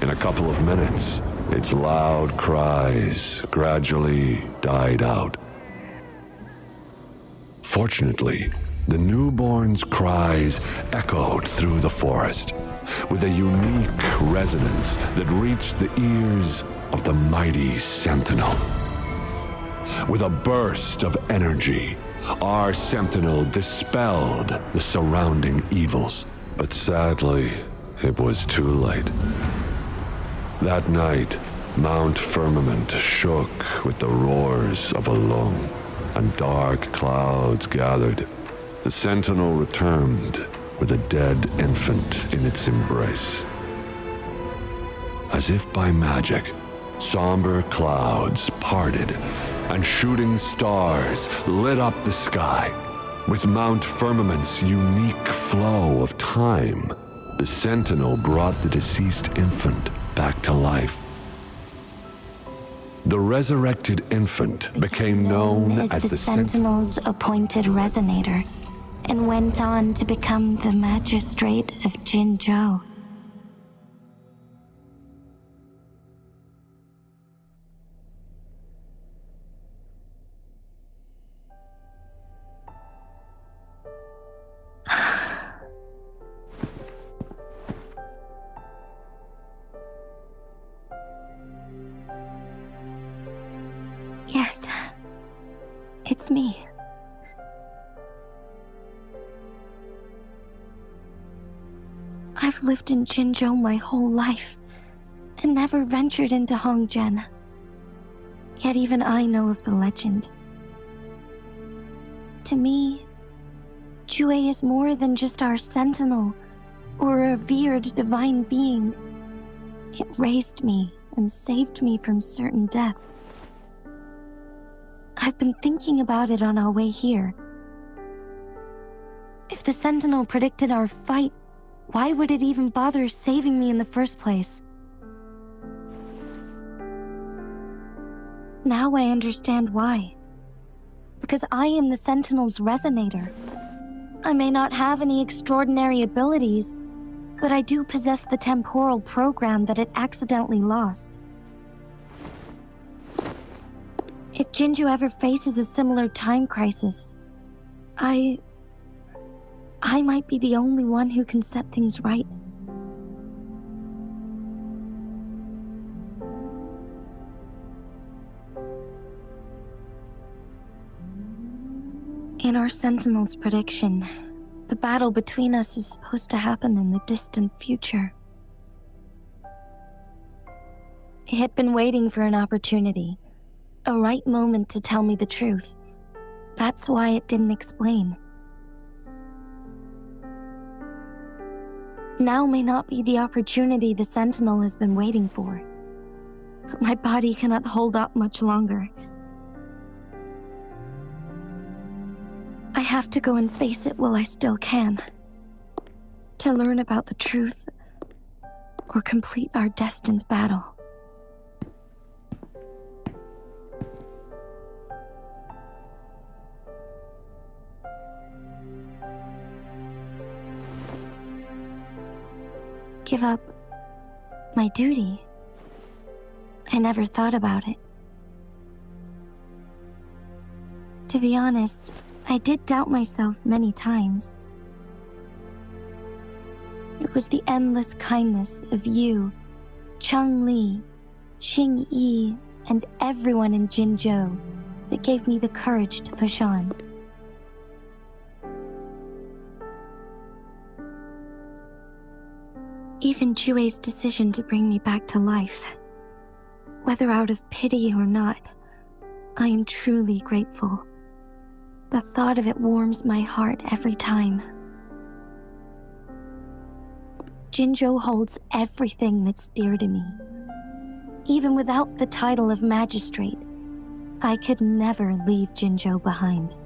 G: In a couple of minutes, its loud cries gradually died out. Fortunately, the newborn's cries echoed through the forest with a unique resonance that reached the ears of the mighty Sentinel. With a burst of energy, our Sentinel dispelled the surrounding evils. But sadly, it was too late. That night, Mount Firmament shook with the roars of a lung, and dark clouds gathered. The Sentinel returned with a dead infant in its embrace. As if by magic, somber clouds parted, and shooting stars lit up the sky. With Mount Firmament's unique flow of time, the Sentinel brought the deceased infant back to life. The resurrected infant became known as the
B: Sentinel's appointed resonator, and went on to become the magistrate of Jinzhou. Yes, it's me. I've lived in Jinzhou my whole life, and never ventured into Hongzhen. Yet even I know of the legend. To me, Jue is more than just our sentinel, or a revered divine being. It raised me and saved me from certain death. I've been thinking about it on our way here. If the Sentinel predicted our fight, why would it even bother saving me in the first place? Now I understand why. Because I am the Sentinel's resonator. I may not have any extraordinary abilities, but I do possess the temporal program that it accidentally lost. If Jinzhou ever faces a similar time crisis, I might be the only one who can set things right. In our Sentinel's prediction, the battle between us is supposed to happen in the distant future. It had been waiting for an opportunity, a right moment to tell me the truth. That's why it didn't explain. Now may not be the opportunity the Sentinel has been waiting for, but my body cannot hold up much longer. I have to go and face it while I still can, to learn about the truth or complete our destined battle. Give up my duty? I never thought about it. To be honest, I did doubt myself many times. It was the endless kindness of you, Cheng Li, Xing Yi, and everyone in Jinzhou that gave me the courage to push on. Even Jue's decision to bring me back to life, whether out of pity or not, I am truly grateful. The thought of it warms my heart every time. Jinzhou holds everything that's dear to me. Even without the title of magistrate, I could never leave Jinzhou behind.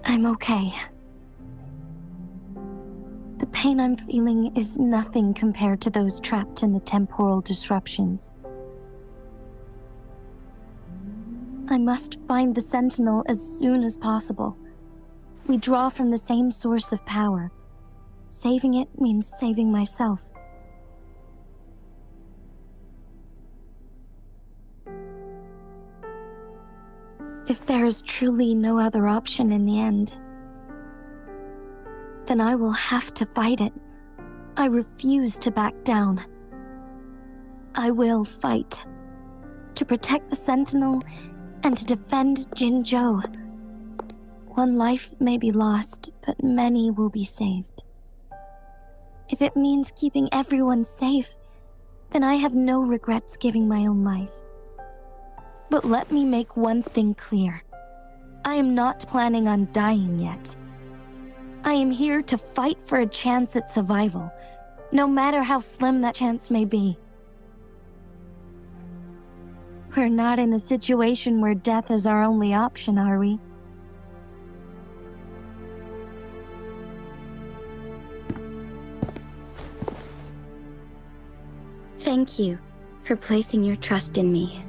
B: I'm okay. The pain I'm feeling is nothing compared to those trapped in the temporal disruptions. I must find the Sentinel as soon as possible. We draw from the same source of power. Saving it means saving myself. If there is truly no other option in the end, then I will have to fight it. I refuse to back down. I will fight. To protect the Sentinel and to defend Jinzhou. One life may be lost, but many will be saved. If it means keeping everyone safe, then I have no regrets giving my own life. But let me make one thing clear. I am not planning on dying yet. I am here to fight for a chance at survival, no matter how slim that chance may be. We're not in a situation where death is our only option, are we? Thank you for placing your trust in me.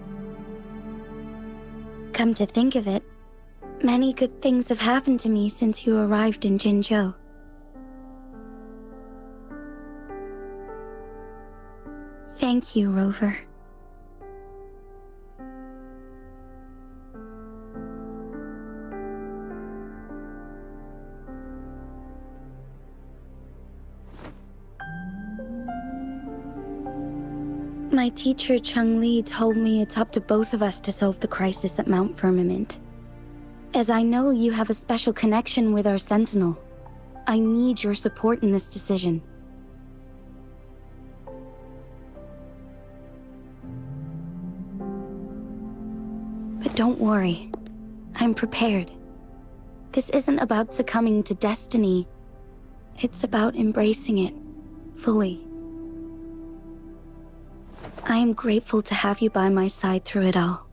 B: Come to think of it, many good things have happened to me since you arrived in Jinzhou. Thank you, Rover. My teacher Cheng-Li told me it's up to both of us to solve the crisis at Mount Firmament. As I know you have a special connection with our Sentinel, I need your support in this decision. But don't worry, I'm prepared. This isn't about succumbing to destiny, it's about embracing it fully. I am grateful to have you by my side through it all.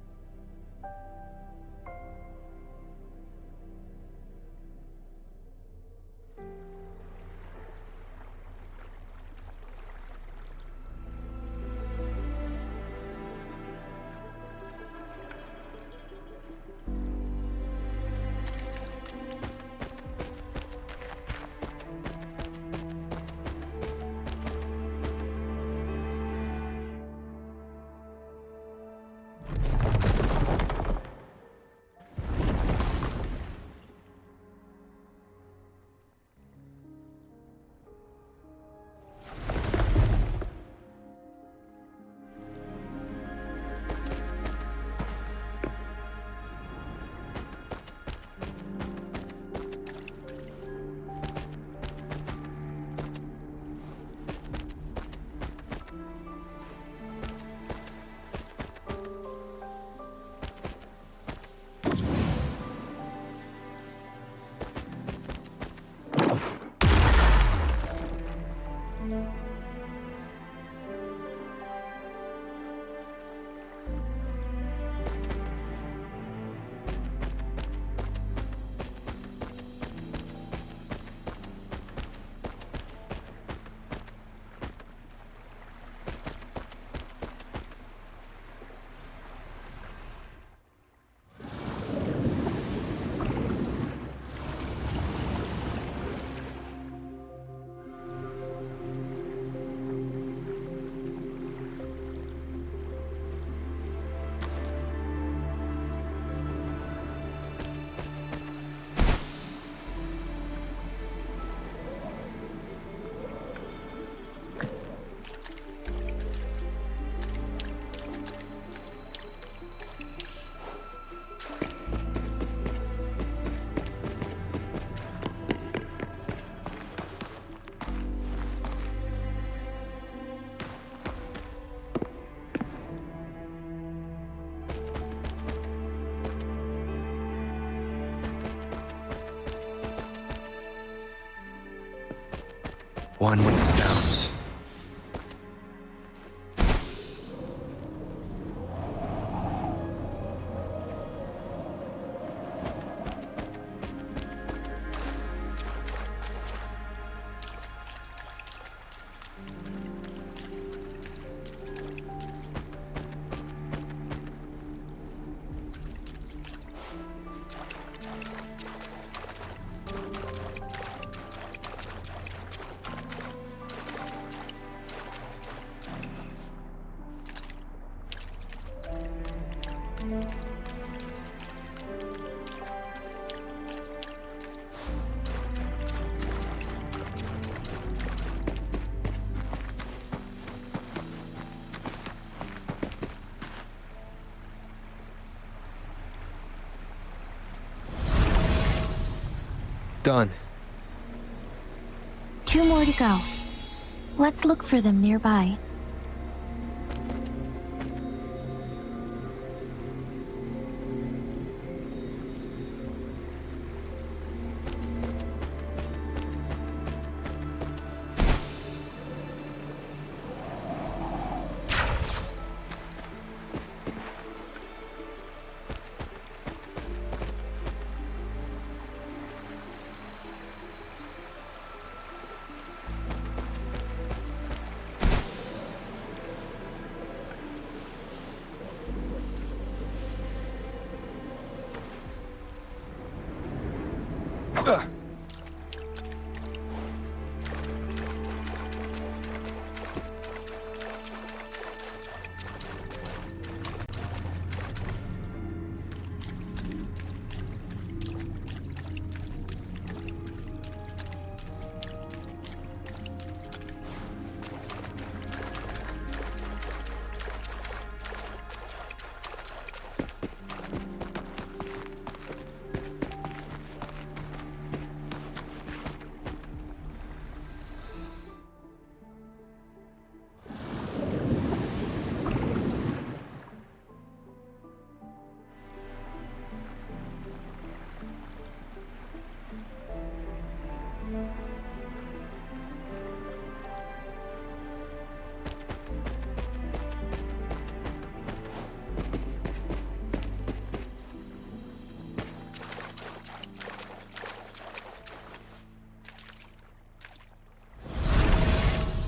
C: One with the sounds. Done.
B: 2 more to go. Let's look for them nearby.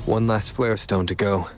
C: One last flare stone to go.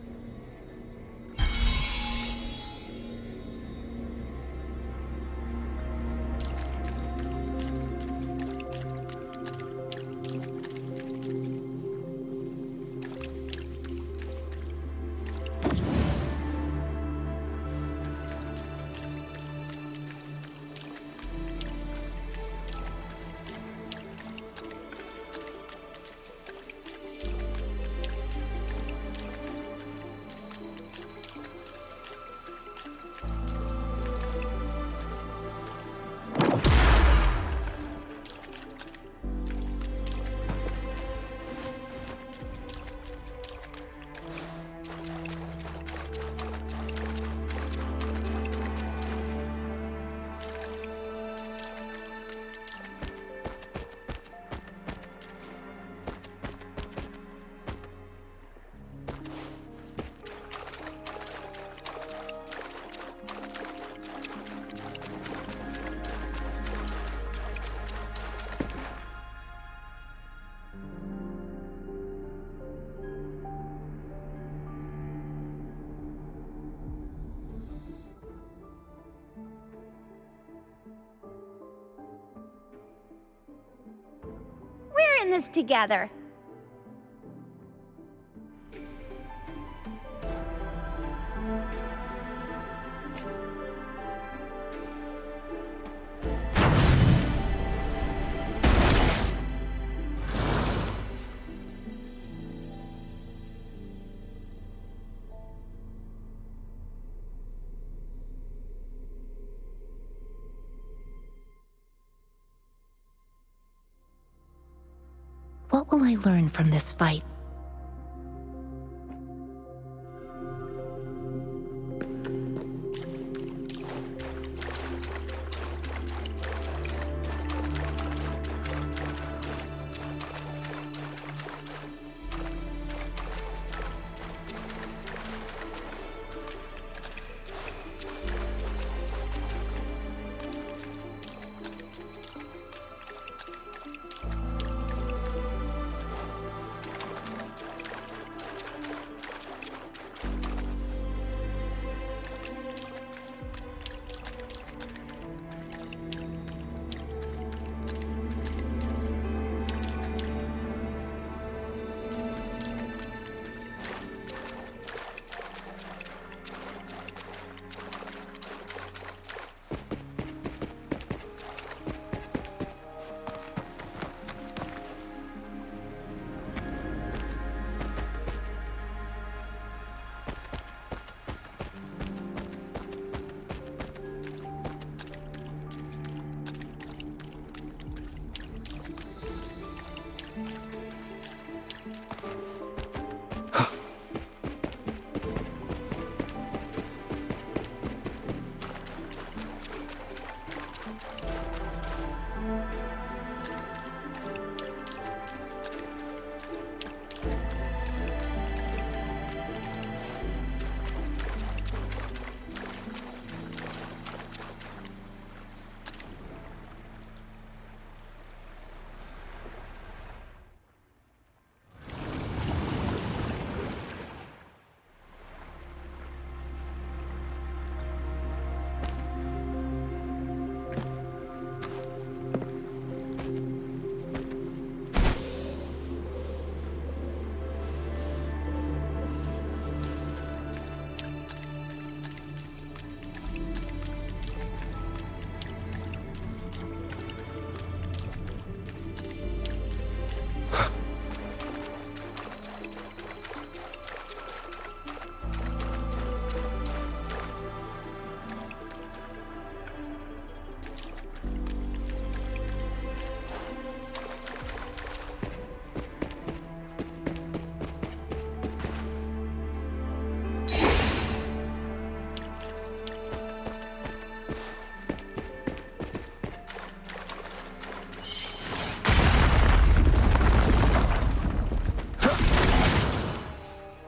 H: We're in this together.
B: What will I learn from this fight?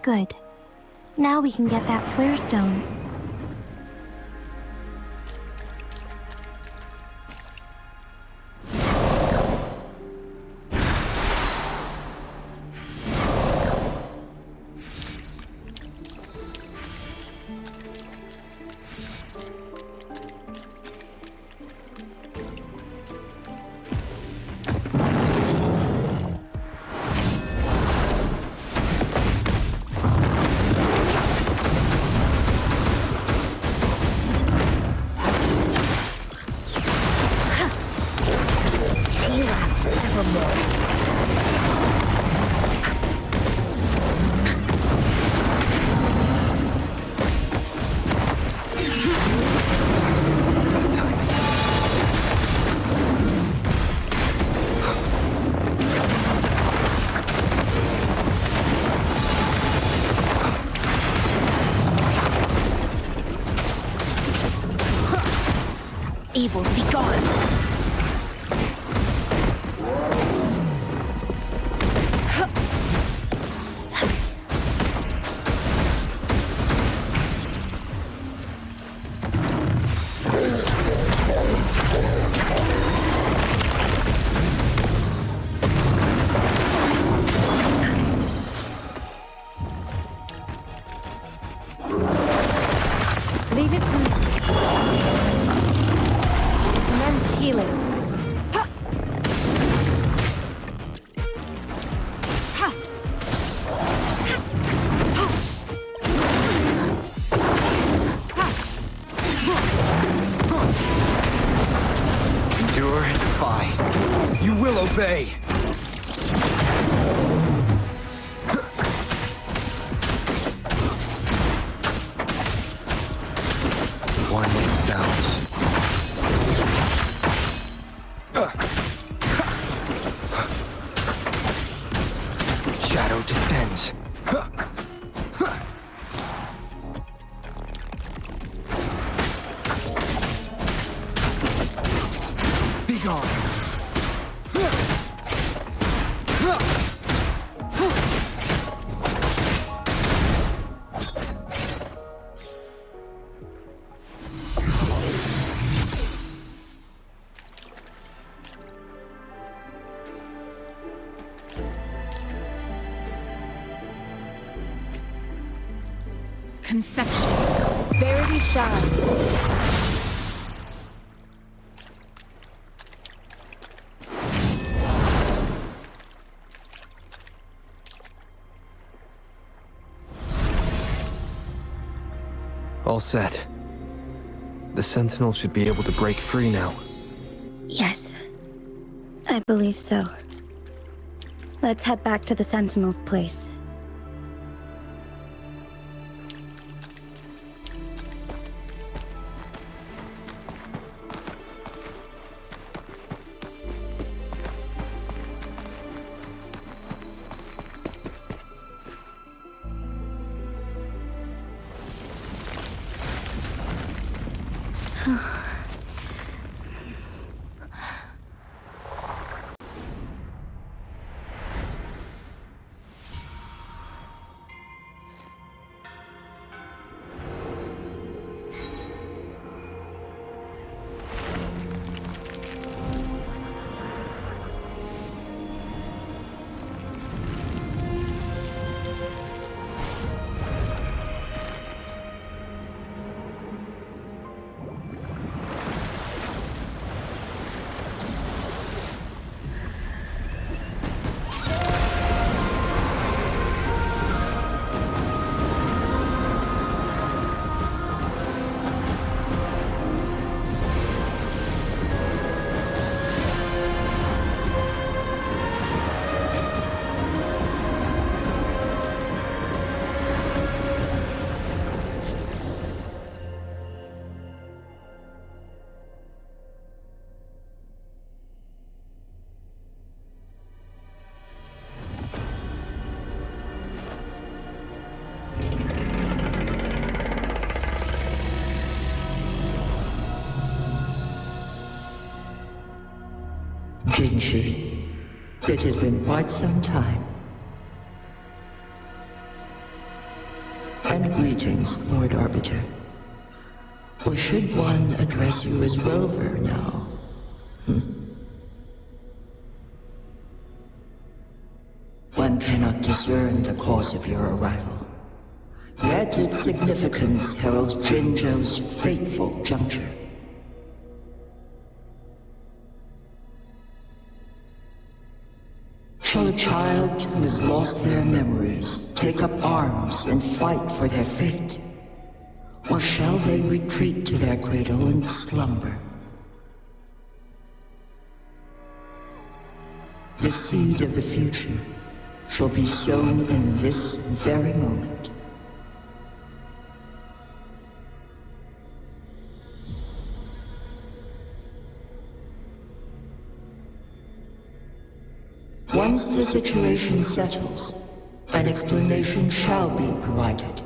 B: Good. Now we can get that flare stone. Evils be gone!
F: Leave it to me. Commence healing.
D: Endure and defy. You will obey.
C: Warning sounds. Shadow descends. Be gone.
F: Conception. Verity shines.
C: All set. The Sentinel should be able to break free now.
B: Yes. I believe so. Let's head back to the Sentinel's place.
I: Jinshi, it has been quite some time. Greetings, Lord Arbiter. Or should one address you as Rover now? One cannot discern the cause of your arrival. Yet its significance heralds Jinzhou's fateful juncture. Shall a child who has lost their memories take up arms and fight for their fate? Or shall they retreat to their cradle and slumber? The seed of the future shall be sown in this very moment. Once the situation settles, an explanation shall be provided.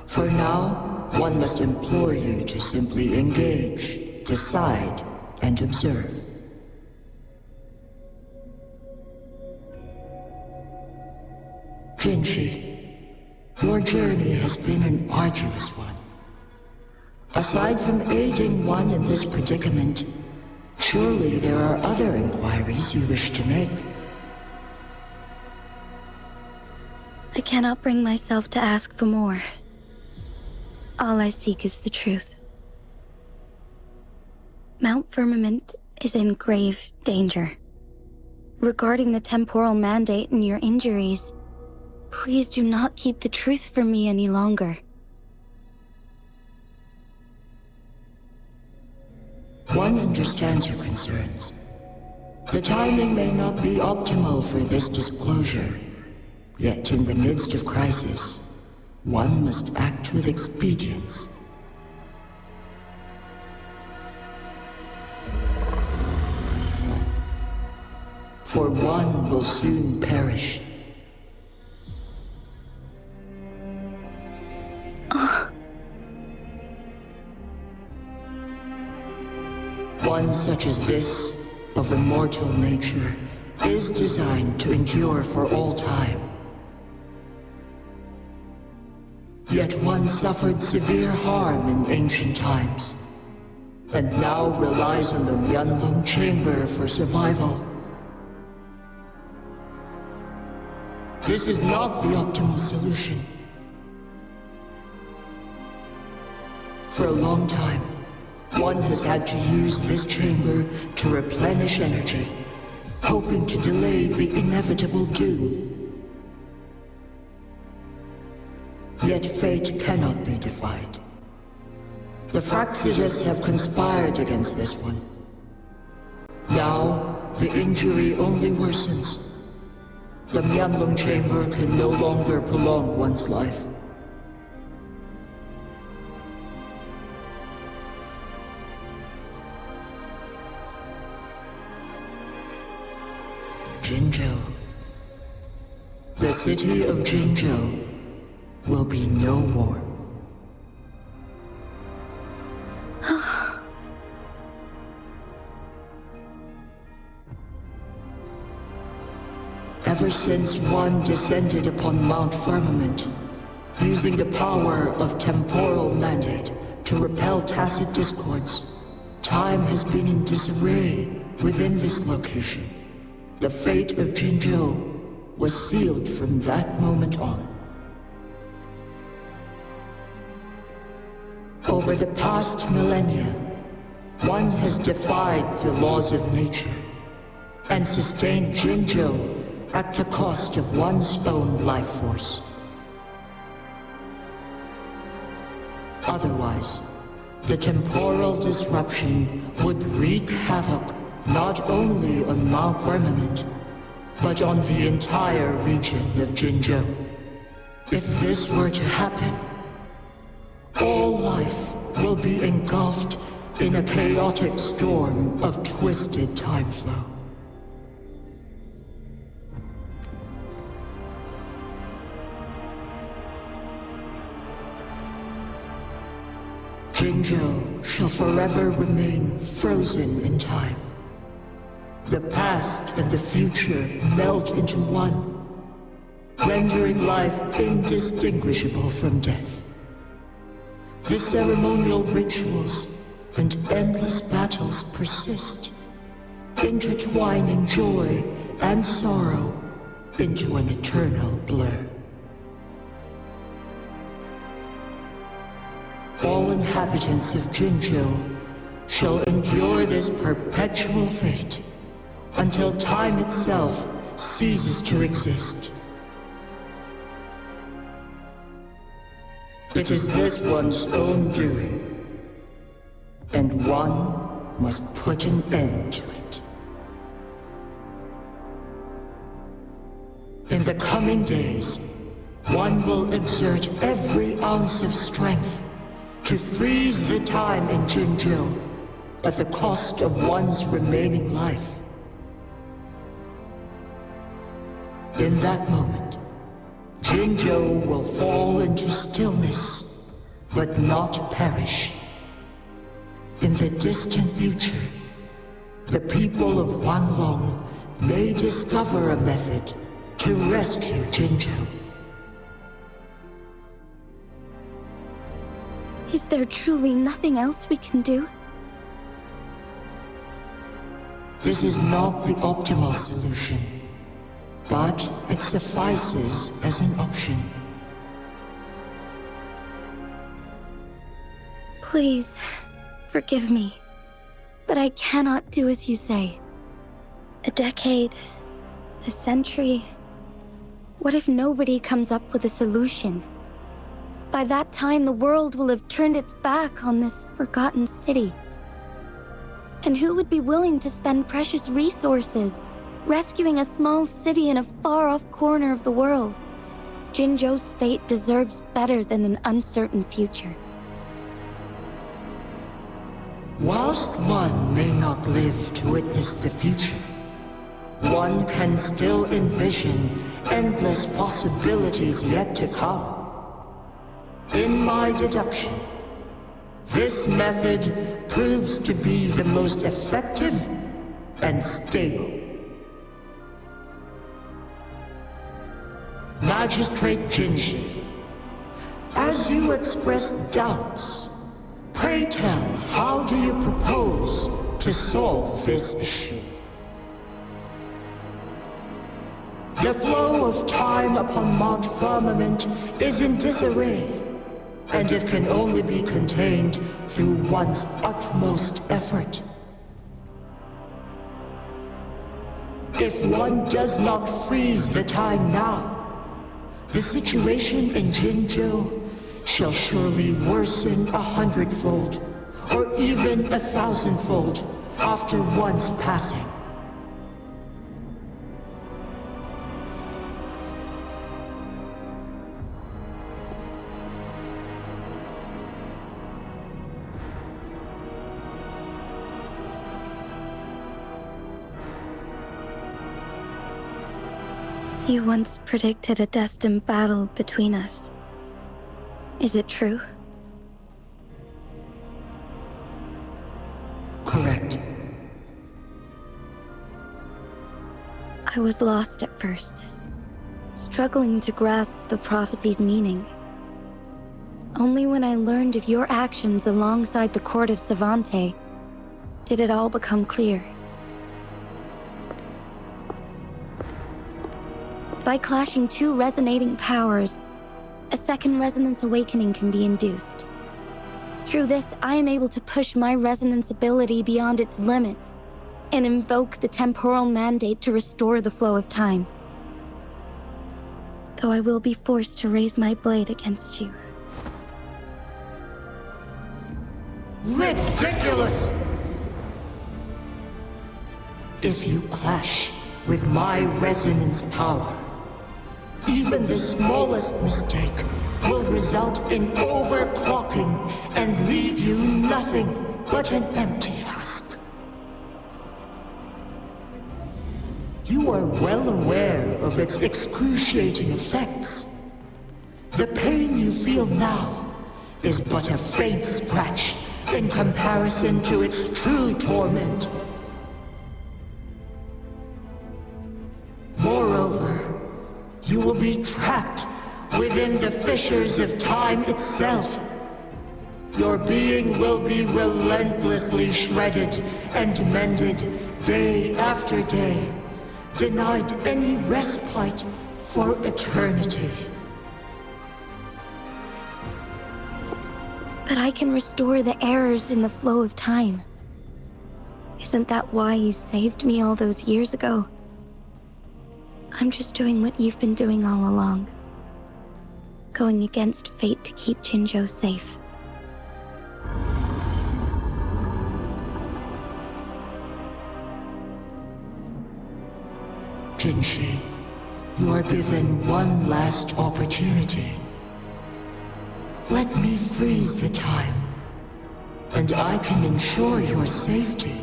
I: For now, one must implore you to simply engage, decide, and observe. Jinchi, your journey has been an arduous one. Aside from aiding one in this predicament, surely there are other inquiries you wish to make.
B: I cannot bring myself to ask for more. All I seek is the truth. Mount Firmament is in grave danger. Regarding the temporal mandate and your injuries, please do not keep the truth from me any longer.
I: One understands your concerns. The timing may not be optimal for this disclosure. Yet in the midst of crisis, one must act with expedience. For one will soon perish. One such as this, of immortal nature, is designed to endure for all time. Yet one suffered severe harm in ancient times, and now relies on the Yanlong Chamber for survival. This is not the optimal solution. For a long time, one has had to use this chamber to replenish energy, hoping to delay the inevitable doom. Yet fate cannot be defied. The Fraxitus have conspired against this one. Now, the injury only worsens. The Myanlong Chamber can no longer prolong one's life. Jinzhou. The city of Jinzhou will be no more. Ever since one descended upon Mount Firmament, using the power of temporal mandate to repel tacit discords, time has been in disarray within this location. The fate of Jinzhou was sealed from that moment on. Over the past millennia, one has defied the laws of nature and sustained Jinzhou at the cost of one's own life force. Otherwise, the temporal disruption would wreak havoc not only on Mount Firmament, but on the entire region of Jinzhou. If this were to happen, all life will be engulfed in a chaotic storm of twisted time flow. Jinzhou shall forever remain frozen in time. The past and the future melt into one, rendering life indistinguishable from death. The ceremonial rituals and endless battles persist, intertwining joy and sorrow into an eternal blur. All inhabitants of Jinzhou shall endure this perpetual fate until time itself ceases to exist. It is this one's own doing, and one must put an end to it. In the coming days, one will exert every ounce of strength to freeze the time in Jinzhou at the cost of one's remaining life. In that moment, Jinzhou will fall into stillness, but not perish. In the distant future, the people of Wanlong may discover a method to rescue Jinzhou.
B: Is there truly nothing else we can do?
I: This is not the optimal solution, but it suffices as an option.
B: Please, forgive me, but I cannot do as you say. A decade, a century. What if nobody comes up with a solution? By that time, the world will have turned its back on this forgotten city. And who would be willing to spend precious resources rescuing a small city in a far-off corner of the world? Jinzhou's fate deserves better than an uncertain future.
I: Whilst one may not live to witness the future, one can still envision endless possibilities yet to come. In my deduction, this method proves to be the most effective and stable. Magistrate Jinji, as you express doubts, pray tell, how do you propose to solve this issue? The flow of time upon Mount Firmament is in disarray, and it can only be contained through one's utmost effort. If one does not freeze the time now, the situation in Jinzhou shall surely worsen 100-fold, or even 1,000-fold, after one's passing.
B: You once predicted a destined battle between us. Is it true?
I: Correct.
B: I was lost at first, struggling to grasp the prophecy's meaning. Only when I learned of your actions alongside the court of Savante did it all become clear. By clashing two resonating powers, a second resonance awakening can be induced. Through this, I am able to push my resonance ability beyond its limits and invoke the temporal mandate to restore the flow of time. Though I will be forced to raise my blade against you.
I: Ridiculous! If you clash with my resonance power, even the smallest mistake will result in overclocking and leave you nothing but an empty husk. You are well aware of its excruciating effects. The pain you feel now is but a faint scratch in comparison to its true torment. Moreover, you will be trapped within the fissures of time itself, Your being will be relentlessly shredded and mended day after day, denied any respite for eternity.
B: But I can restore the errors in the flow of time. Isn't that why you saved me all those years ago? I'm just doing what you've been doing all along. Going against fate to keep Jinzhou safe.
I: Jinshi, you are given one last opportunity. Let me freeze the time, and I can ensure your safety.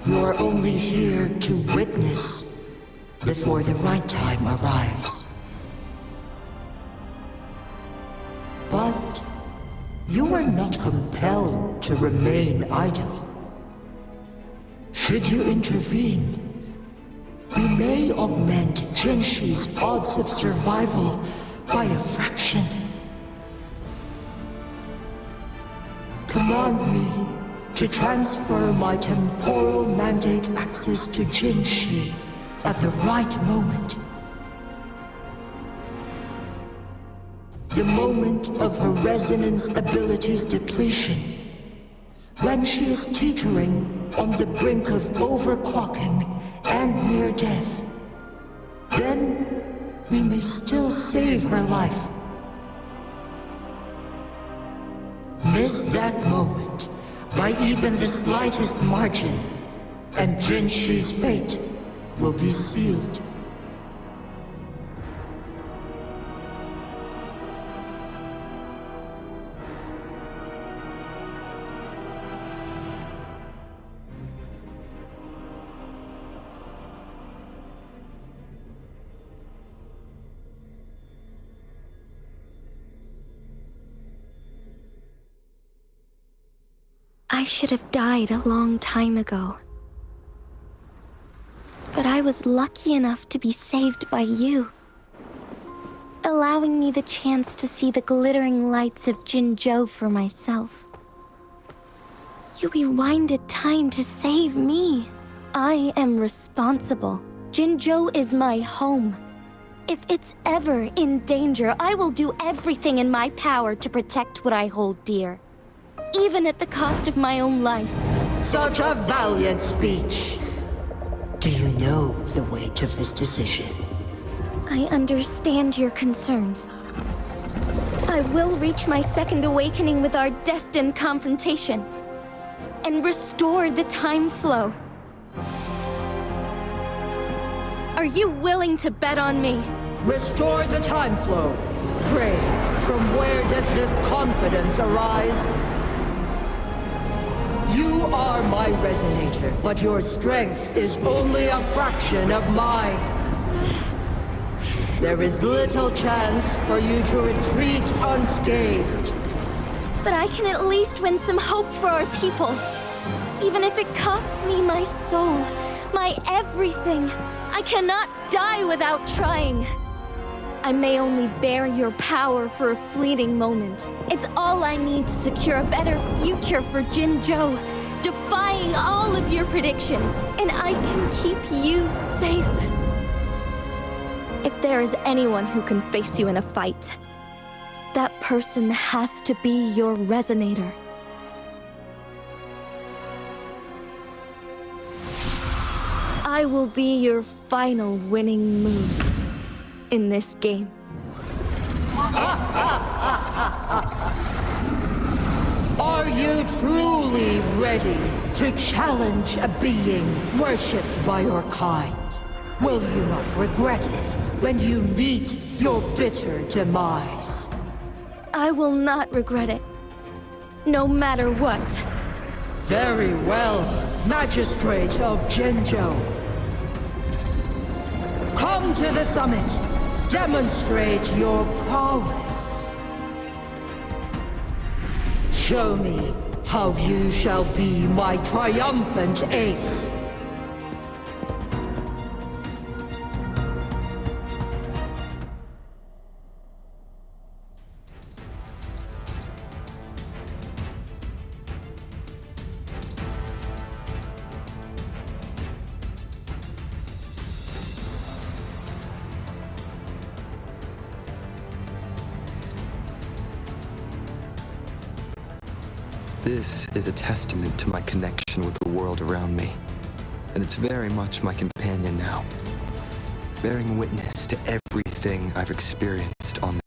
I: You're only here to witness before the right time arrives. But you are not compelled to remain idle. Should you intervene, we may augment Jinshi's odds of survival by a fraction. Command me to transfer my temporal mandate access to Jinshi at the right moment. The moment of her resonance ability's depletion, when she is teetering on the brink of overclocking and near death. Then we may still save her life. Miss that moment by even the slightest margin, and Jinshi's fate will be sealed.
B: I should have died a long time ago. But I was lucky enough to be saved by you, allowing me the chance to see the glittering lights of Jinzhou for myself. You rewinded time to save me. I am responsible. Jinzhou is my home. If it's ever in danger, I will do everything in my power to protect what I hold dear, even at the cost of my own life.
I: Such a valiant speech. Do you know the weight of this decision?
B: I understand your concerns. I will reach my second awakening with our destined confrontation, and restore the time flow. Are you willing to bet on me?
I: Restore the time flow. Pray, from where does this confidence arise? You are my resonator, but your strength is only a fraction of mine. There is little chance for you to retreat unscathed.
B: But I can at least win some hope for our people. Even if it costs me my soul, my everything, I cannot die without trying. I may only bear your power for a fleeting moment. It's all I need to secure a better future for Jinzhou, defying all of your predictions, and I can keep you safe. If there is anyone who can face you in a fight, that person has to be your resonator. I will be your final winning move in this game.
I: Are you truly ready to challenge a being worshipped by your kind? Will you not regret it when you meet your bitter demise?
B: I will not regret it, no matter what.
I: Very well, Magistrate of Jinzhou. Come to the summit. Demonstrate your prowess. Show me how you shall be my triumphant ace.
C: This is a testament to my connection with the world around me, and it's very much my companion now, bearing witness to everything I've experienced on this.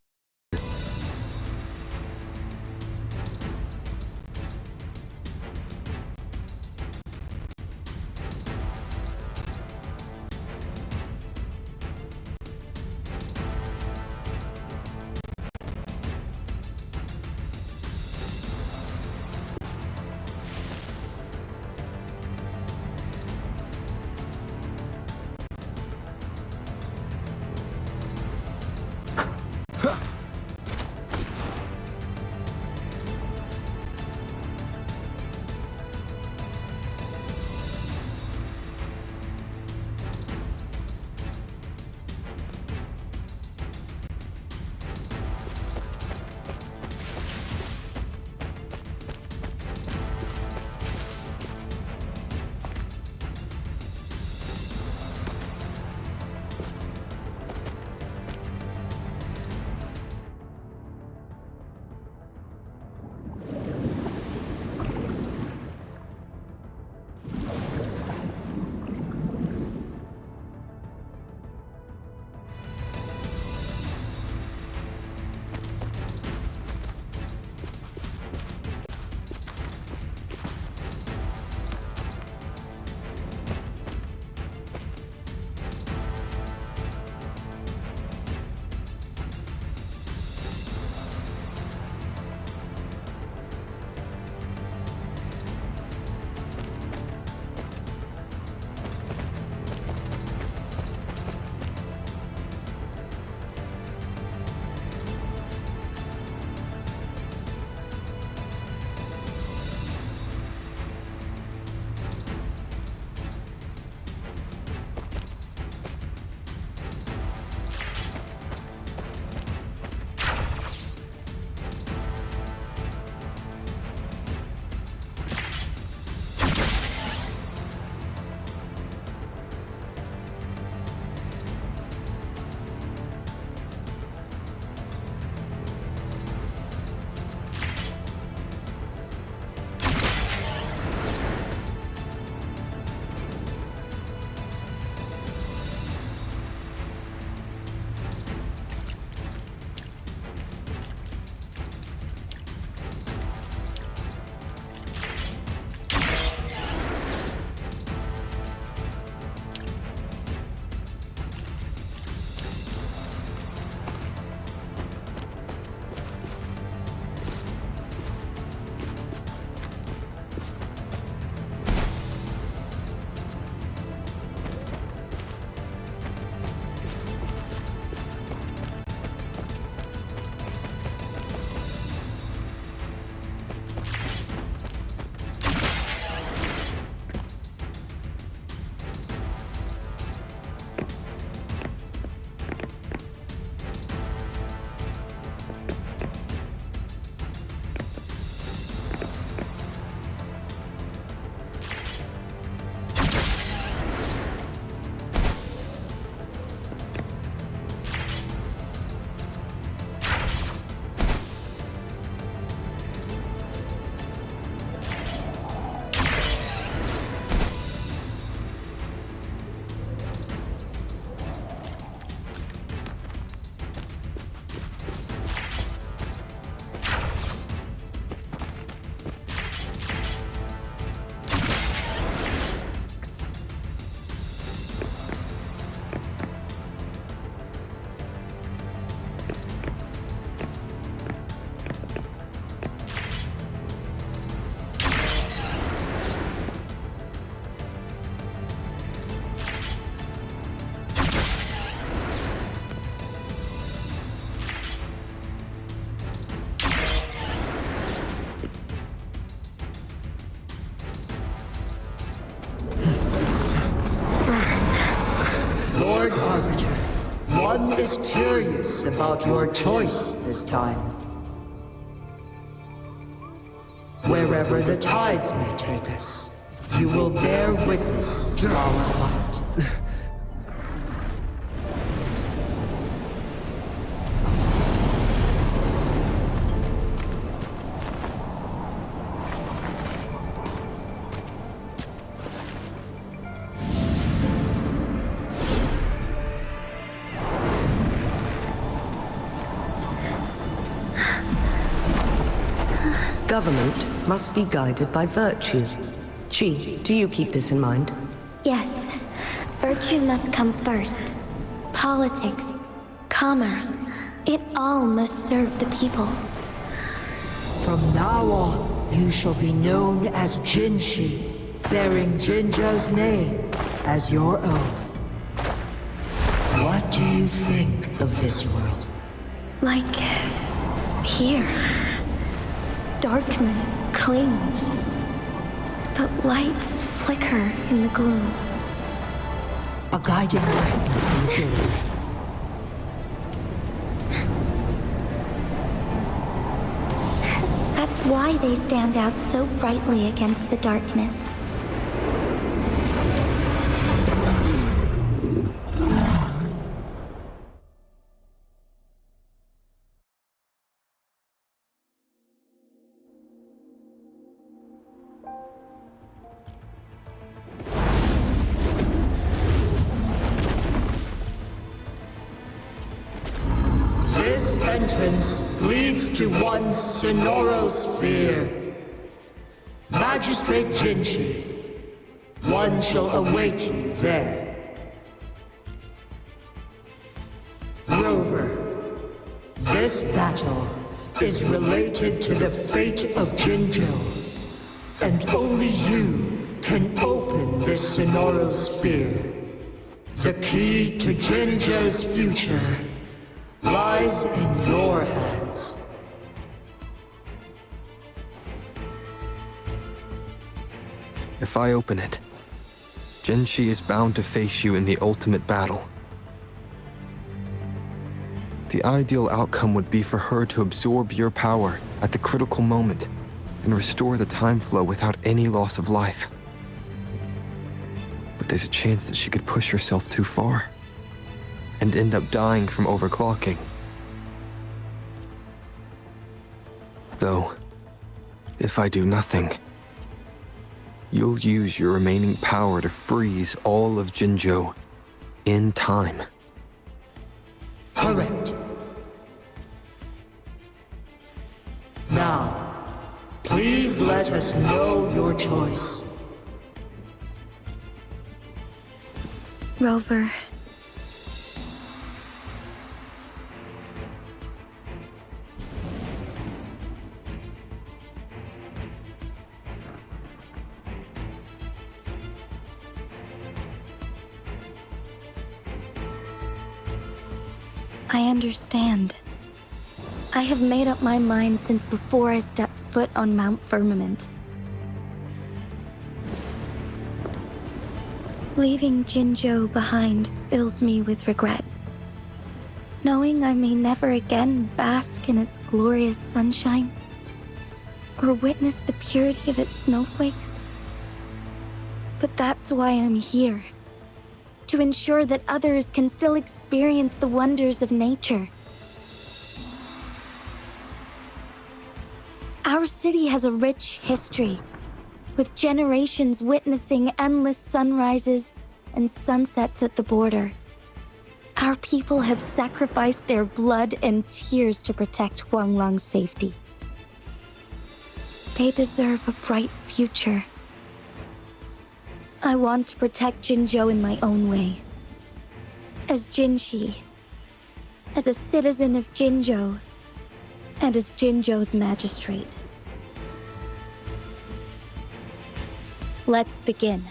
I: is curious about your choice this time. Wherever the tides may take us, you will bear witness to our fight.
E: Government must be guided by virtue. Chi, do you keep this in mind?
B: Yes, virtue must come first. Politics, commerce, it all must serve the people.
I: From now on, you shall be known as Jinshi, bearing Jinzhou's name as your own. What do you think of this world?
B: Like here. Darkness clings, but lights flicker in the gloom.
I: A guiding lesson easily.
B: That's why they stand out so brightly against the darkness.
I: This entrance leads to one Sonoro sphere. Magistrate Jinshi, one shall await you there. Rover, this battle is related to the fate of Jinzhou, and only you can open this Sonoro sphere. The key to Jinzhou's future lies in your hands.
C: If I open it, Jinshi is bound to face you in the ultimate battle. The ideal outcome would be for her to absorb your power at the critical moment and restore the time flow without any loss of life. But there's a chance that she could push herself too far and end up dying from overclocking. Though, if I do nothing, you'll use your remaining power to freeze all of Jinzhou in time.
I: Correct. Now, please let us know your choice.
B: Rover. I understand. I have made up my mind since before I stepped foot on Mount Firmament. Leaving Jinzhou behind fills me with regret. Knowing I may never again bask in its glorious sunshine, or witness the purity of its snowflakes. But that's why I'm here. To ensure that others can still experience the wonders of nature. Our city has a rich history, with generations witnessing endless sunrises and sunsets at the border. Our people have sacrificed their blood and tears to protect Huanglang's safety. They deserve a bright future. I want to protect Jinzhou in my own way. As Jinshi, as a citizen of Jinzhou, and as Jinzhou's magistrate. Let's begin.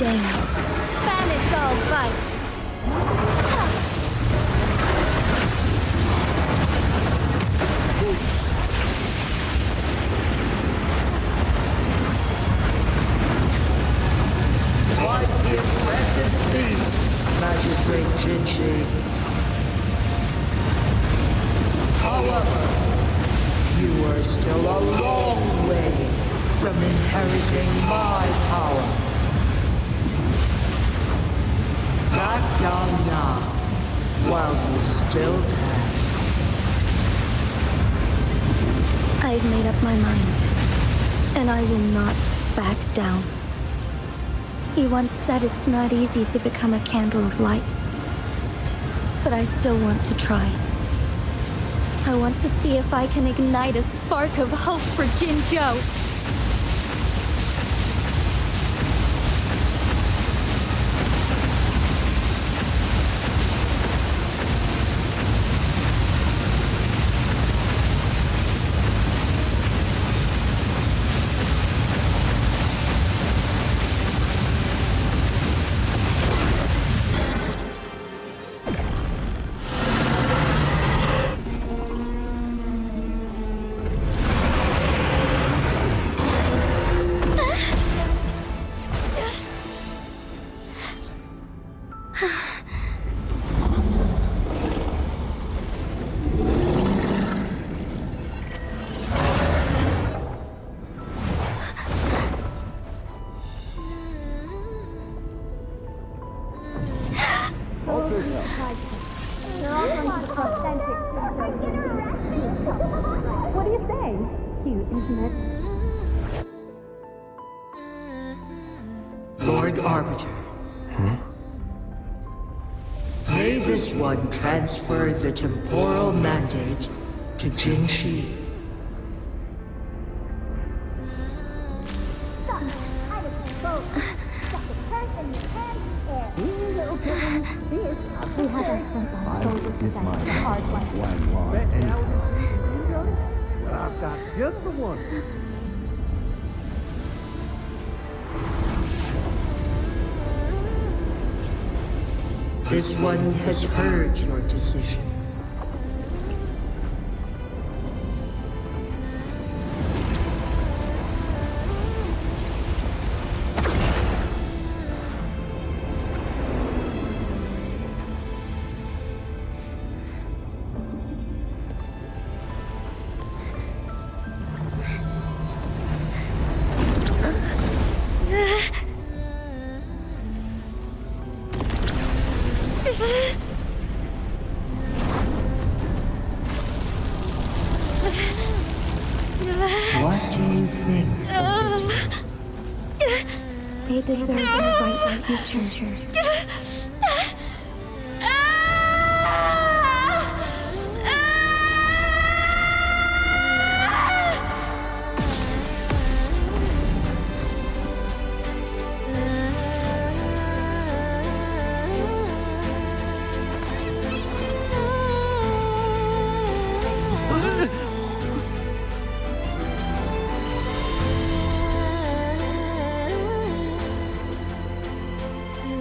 B: ordains. Banish all vice.
I: Quite the impressive feat, Magistrate Jinji. However, you are still a long way from inheriting my power. Back down now, while you still can.
B: I've made up my mind, and I will not back down. You once said it's not easy to become a candle of light, but I still want to try. I want to see if I can ignite a spark of hope for Jinzhou.
H: What do you say? Cute, isn't it?
I: Lord Arbiter. May this one transfer the temporal mandate to Jinshi.
D: I've got just the one.
I: This one has heard your decision. What do you think of this one?
B: They deserve a bright future.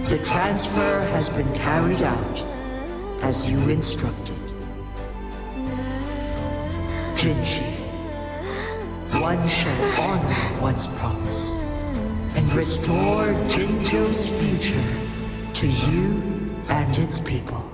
I: The transfer has been carried out as you instructed. Jinshi, one shall honor one's promise and restore Jinzhou's future to you and its people.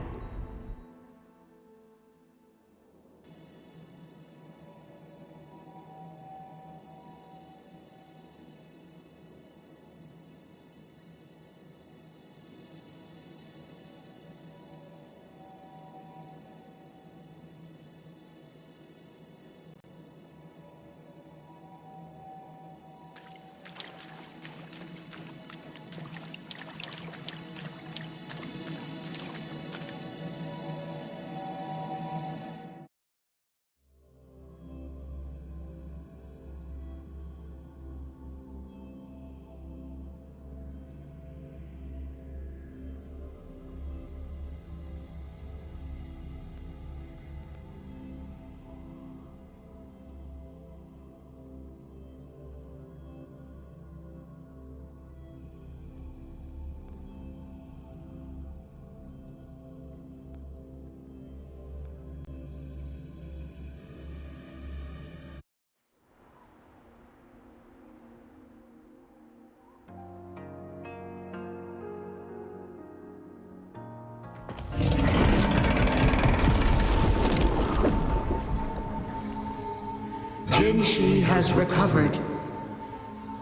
I: Jinshi has recovered.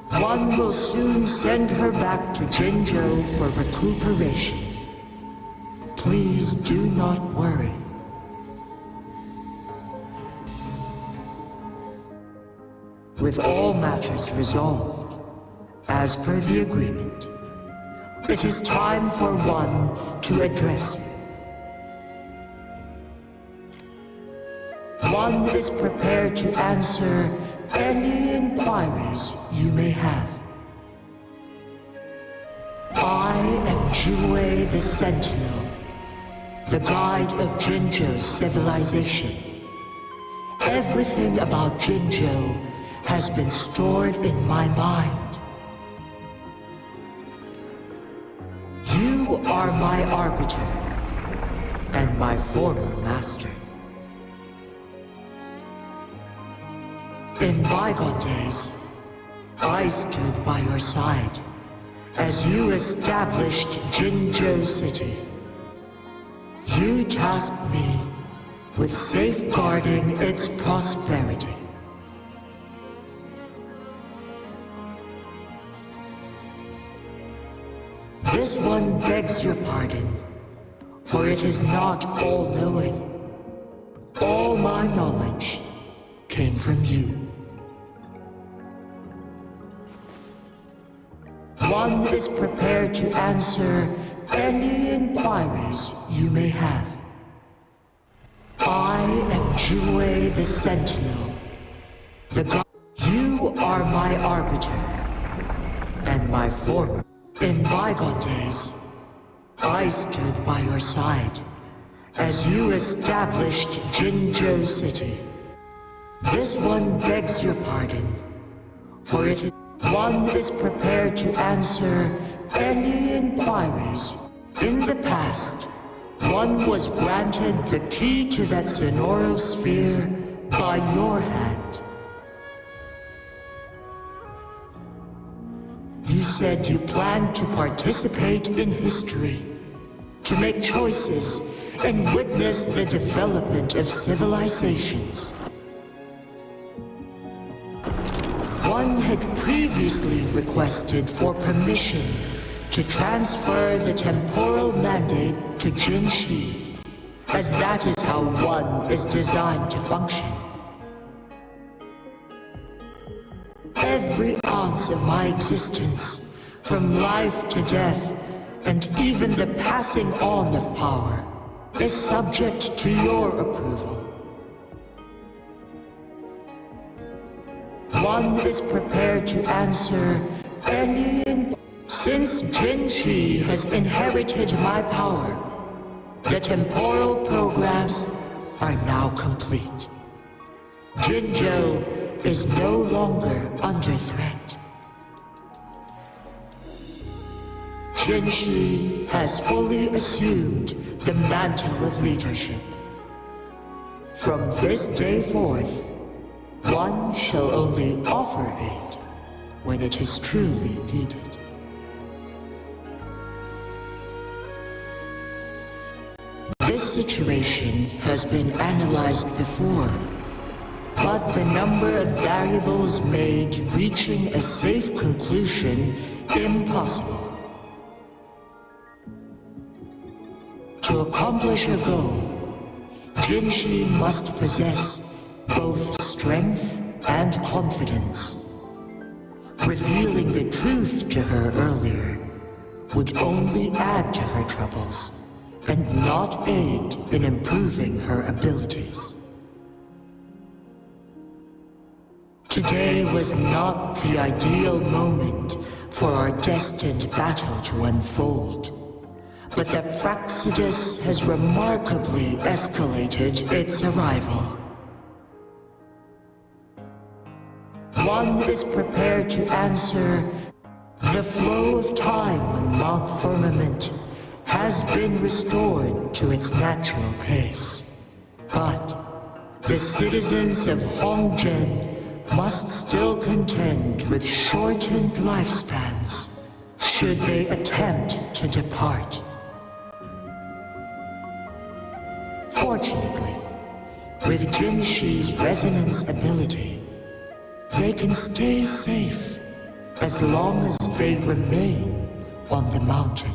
I: One will soon send her back to Jinzhou for recuperation. Please do not worry. With all matters resolved, as per the agreement, it is time for one to address you. One is prepared to answer any inquiries you may have. I am Jue the Sentinel, the guide of Jinzhou's civilization. Everything about Jinzhou has been stored in my mind. You are my arbiter, and my former master. In bygone days, I stood by your side as you established Jinzhou City. You tasked me with safeguarding its prosperity. This one begs your pardon, for it is not all-knowing. All my knowledge came from you. One is prepared to answer any inquiries you may have. I am Jue the Sentinel, the god. You are my arbiter, and my former. In bygone days, I stood by your side as you established Jinzhou City. This one begs your pardon, for it is one is prepared to answer any inquiries. In the past, one was granted the key to that Sonoro sphere by your hand. You said you planned to participate in history, to make choices and witness the development of civilizations. One had previously requested for permission to transfer the temporal mandate to Jinshi, as that is how one is designed to function. Every ounce of my existence, from life to death, and even the passing on of power, is subject to your approval. One is prepared to answer any inquiry. Since Jinshi has inherited my power, the temporal programs are now complete. Jinzhou is no longer under threat. Jinshi has fully assumed the mantle of leadership. From this day forth, one shall only offer aid when it is truly needed. This situation has been analyzed before, but the number of variables made reaching a safe conclusion impossible. To accomplish a goal, Jinshi must possess both strength and confidence. Revealing the truth to her earlier would only add to her troubles and not aid in improving her abilities. Today was not the ideal moment for our destined battle to unfold, but the Fraxidus has remarkably escalated its arrival. One is prepared to answer the flow of time when Mount Firmament has been restored to its natural pace. But the citizens of Hongzhen must still contend with shortened lifespans should they attempt to depart. Fortunately, with Jinshi's resonance ability, They can stay safe as long as they remain on the mountain.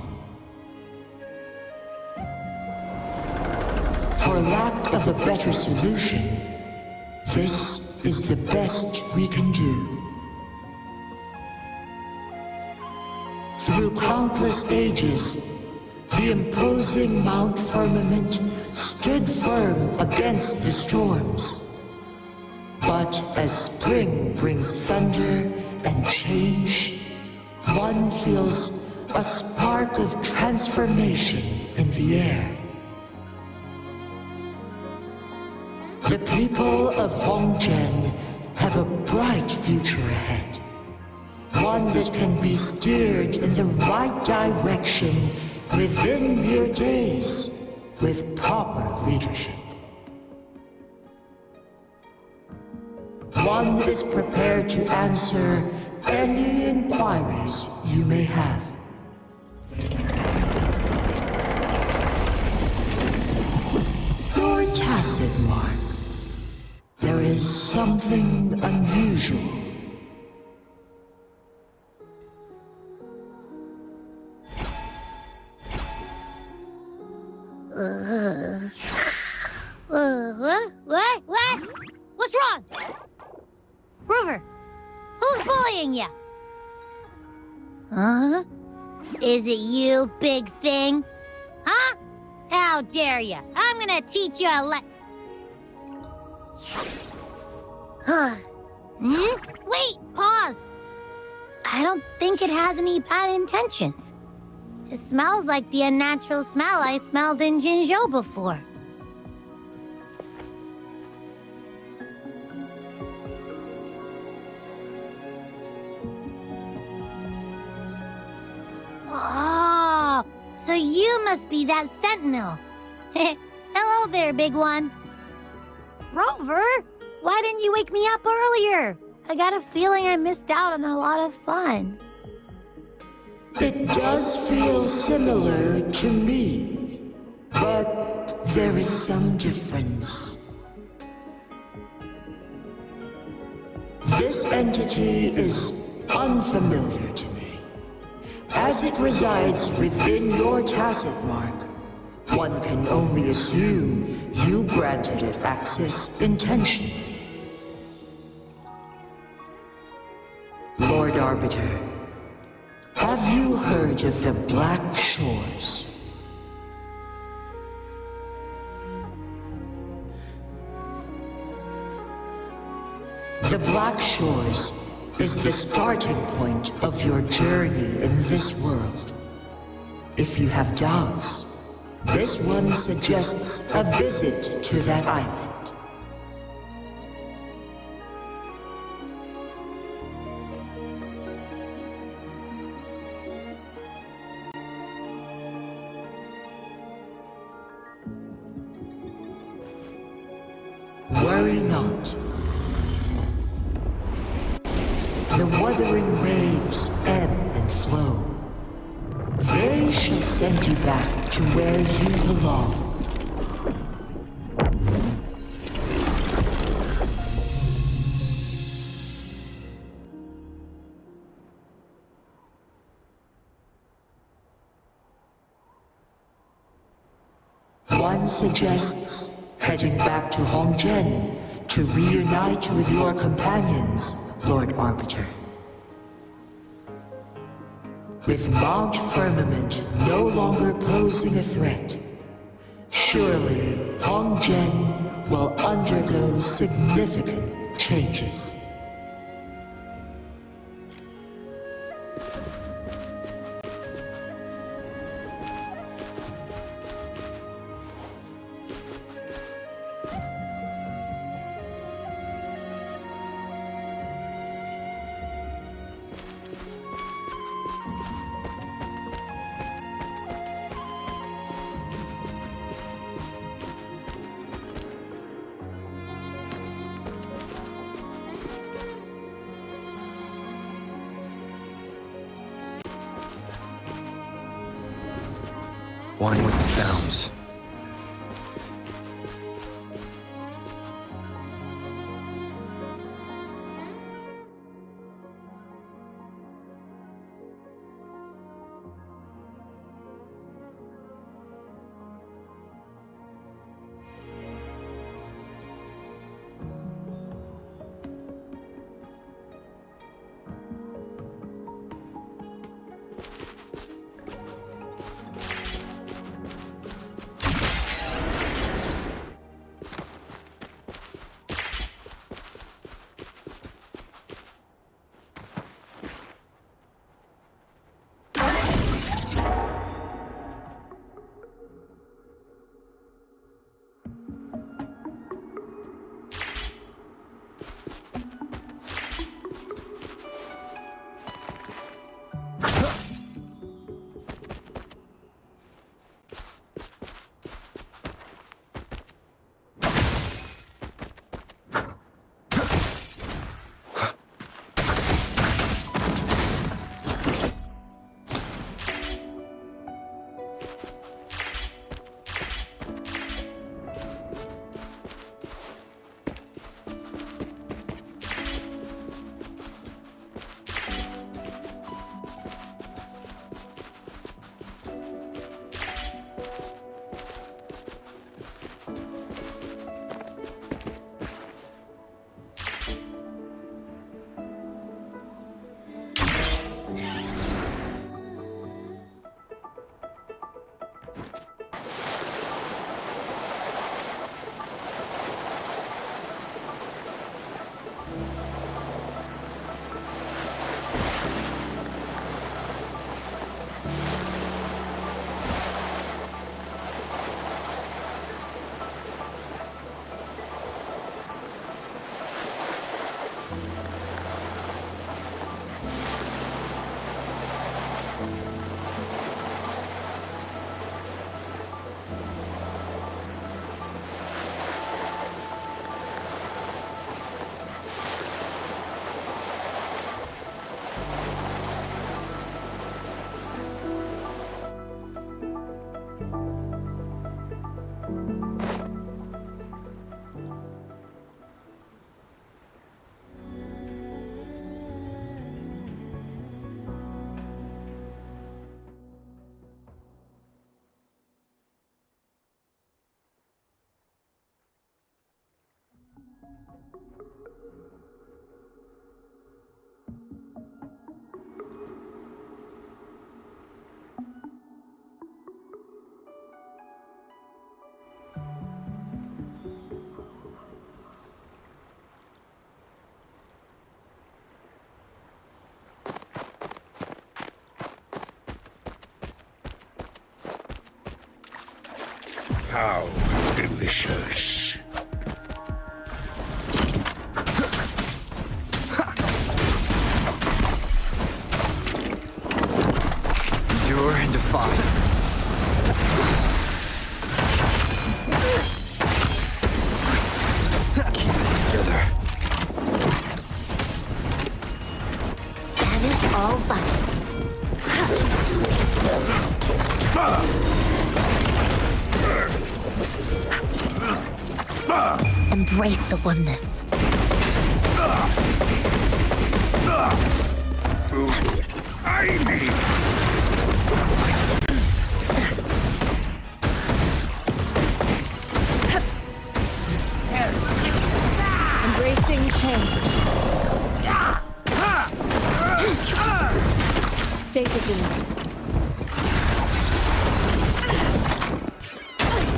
I: For lack of a better solution, this is the best we can do. Through countless ages, the imposing Mount Firmament stood firm against the storms. But as spring brings thunder and change, one feels a spark of transformation in the air. The people of Hongjian have a bright future ahead. One that can be steered in the right direction within mere days with proper leadership. One is prepared to answer any inquiries you may have. Your tacit mark. There is something unusual.
J: What? What's wrong? Rover, who's bullying you? Huh? Is it you, big thing? Huh? How dare you? I'm gonna teach you a Wait, pause. I don't think it has any bad intentions. It smells like the unnatural smell I smelled in Jinzhou before. Oh, so you must be that sentinel. Hello there, big one. Rover, why didn't you wake me up earlier? I got a feeling I missed out on a lot of fun.
I: It does feel similar to me, but there is some difference. This entity is unfamiliar to me. As it resides within your tacit mark, one can only assume you granted it access intentionally. Lord Arbiter, have you heard of the Black Shores? The Black Shores is the starting point of your journey in this world. If you have doubts, this one suggests a visit to that island. Worry not. The wuthering waves ebb and flow. They shall send you back to where you belong. One suggests heading back to Hongjian to reunite with your companions, Lord Arbiter. With Mount Firmament no longer posing a threat, surely Hongjian will undergo significant changes.
C: One with the sounds.
K: How delicious.
D: Endure and defy. Keep it together.
J: That is all vice. Embrace the oneness.
K: Food I need.
F: Embracing change. Stay vigilant.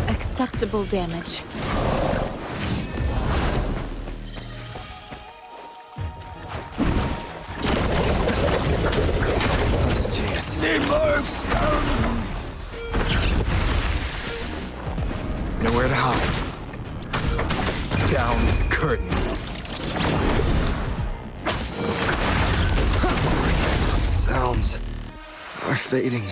F: Acceptable damage.
D: Last chance. Nowhere to hide. Down the curtain. Sounds are fading.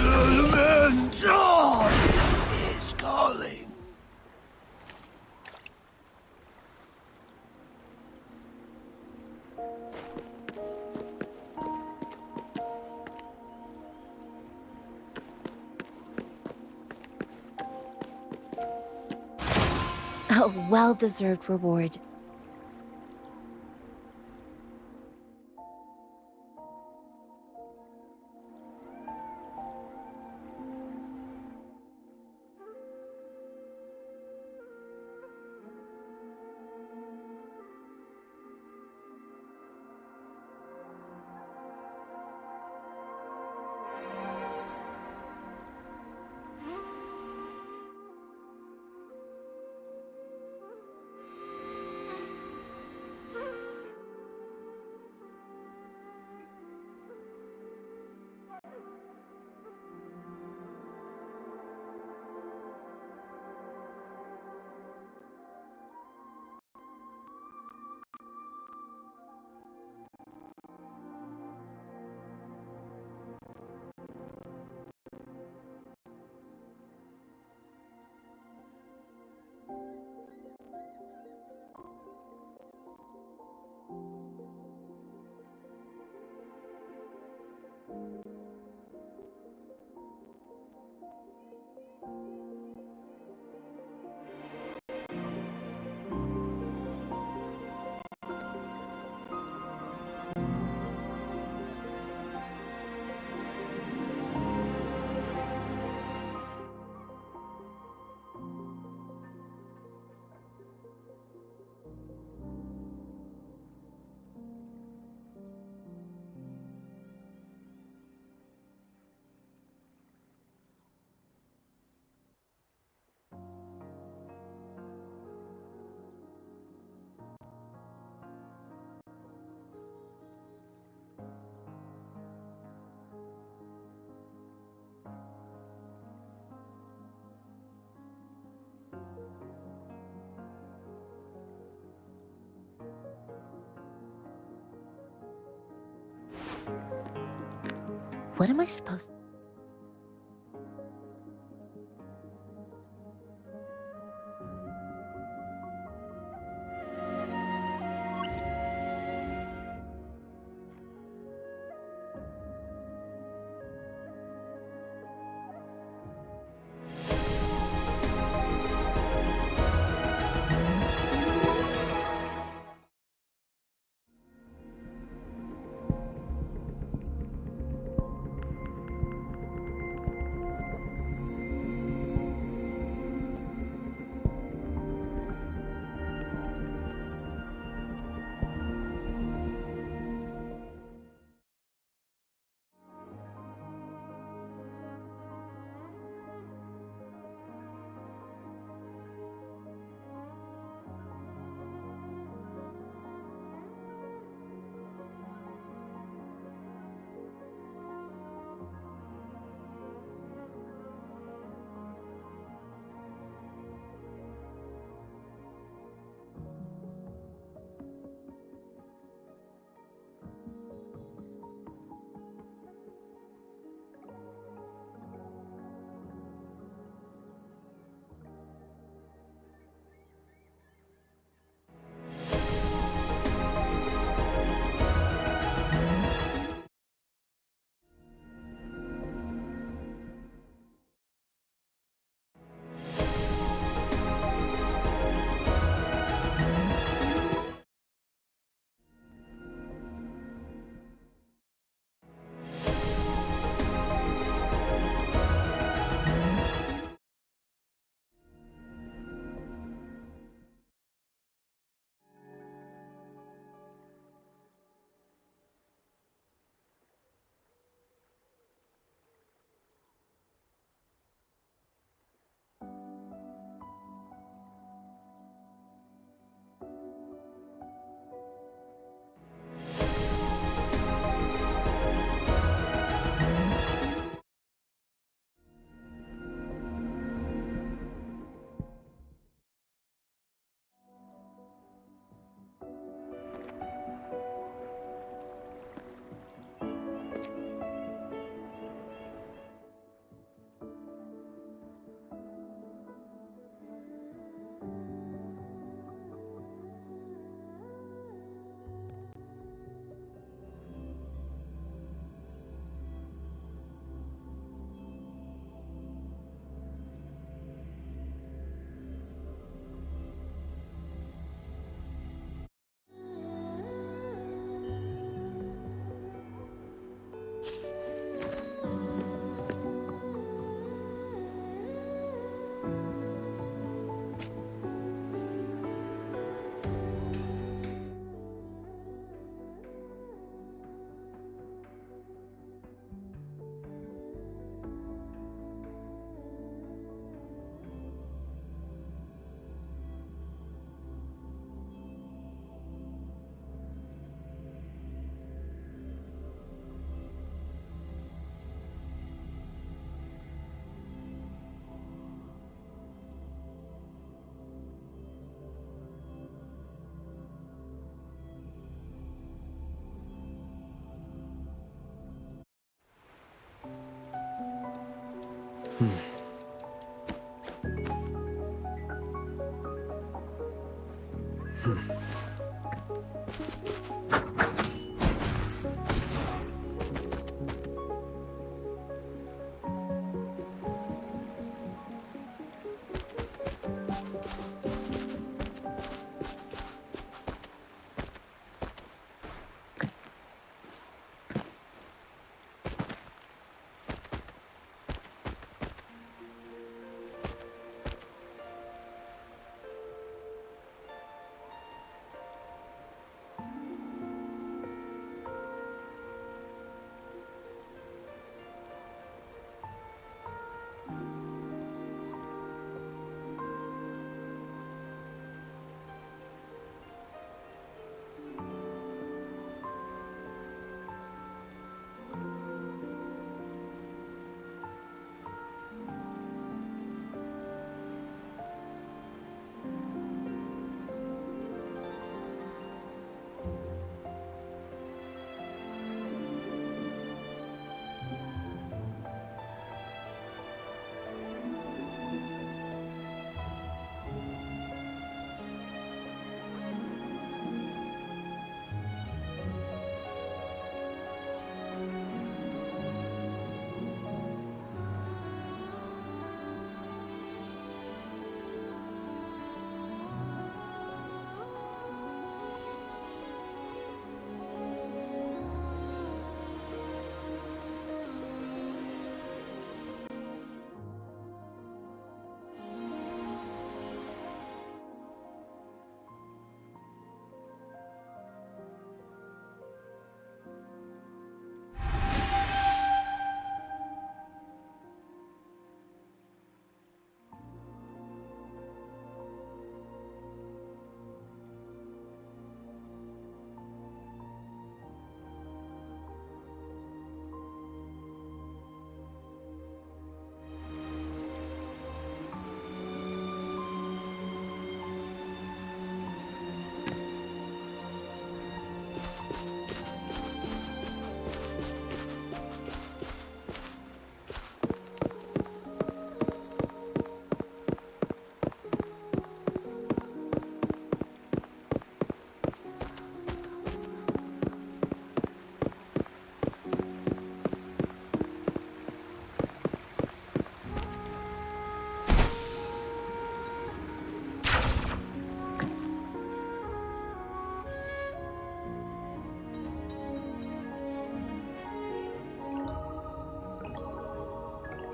D: Elemental is calling.
F: A well-deserved reward.
B: What am I supposed...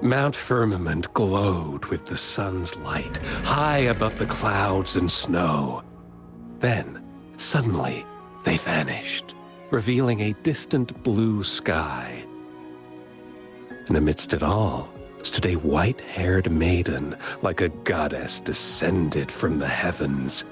L: Mount Firmament glowed with the sun's light, high above the clouds and snow. Then, suddenly, they vanished, revealing a distant blue sky. And amidst it all stood a white-haired maiden, like a goddess descended from the heavens.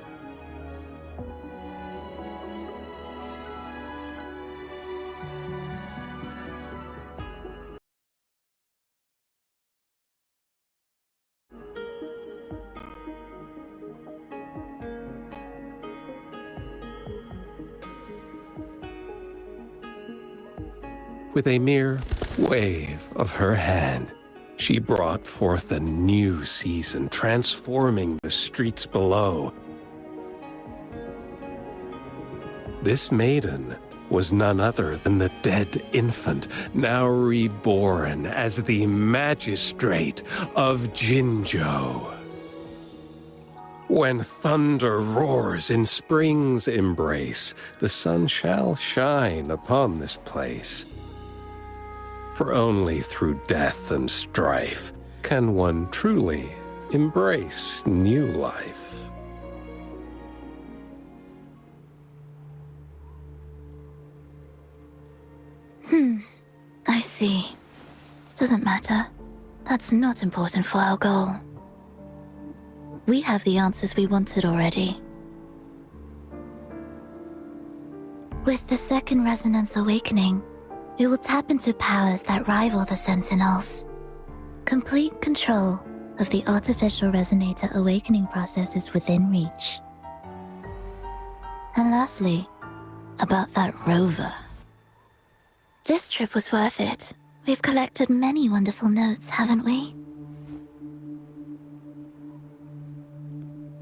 L: With a mere wave of her hand, she brought forth a new season, transforming the streets below. This maiden was none other than the dead infant, now reborn as the magistrate of Jinzhou. When thunder roars in spring's embrace, the sun shall shine upon this place. For only through death and strife can one truly embrace new life.
M: I see. Doesn't matter. That's not important for our goal. We have the answers we wanted already. With the second resonance awakening, we will tap into powers that rival the Sentinels. Complete control of the artificial resonator awakening process is within reach. And lastly, about that rover. This trip was worth it. We've collected many wonderful notes, haven't we?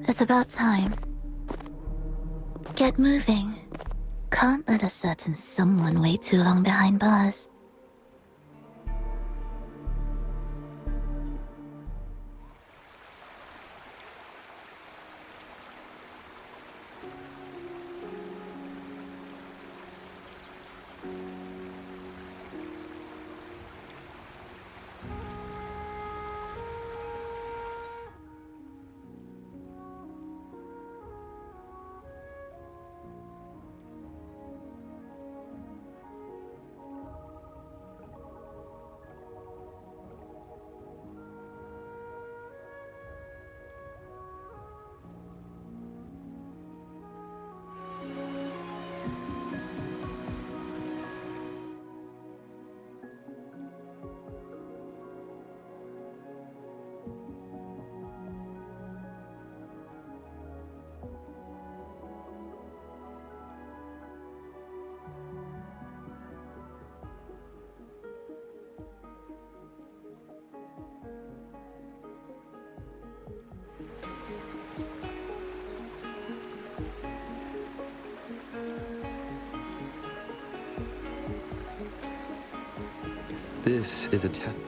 M: It's about time. Get moving. Can't let a certain someone wait too long behind bars.
C: This is a test.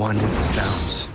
C: one with the sounds.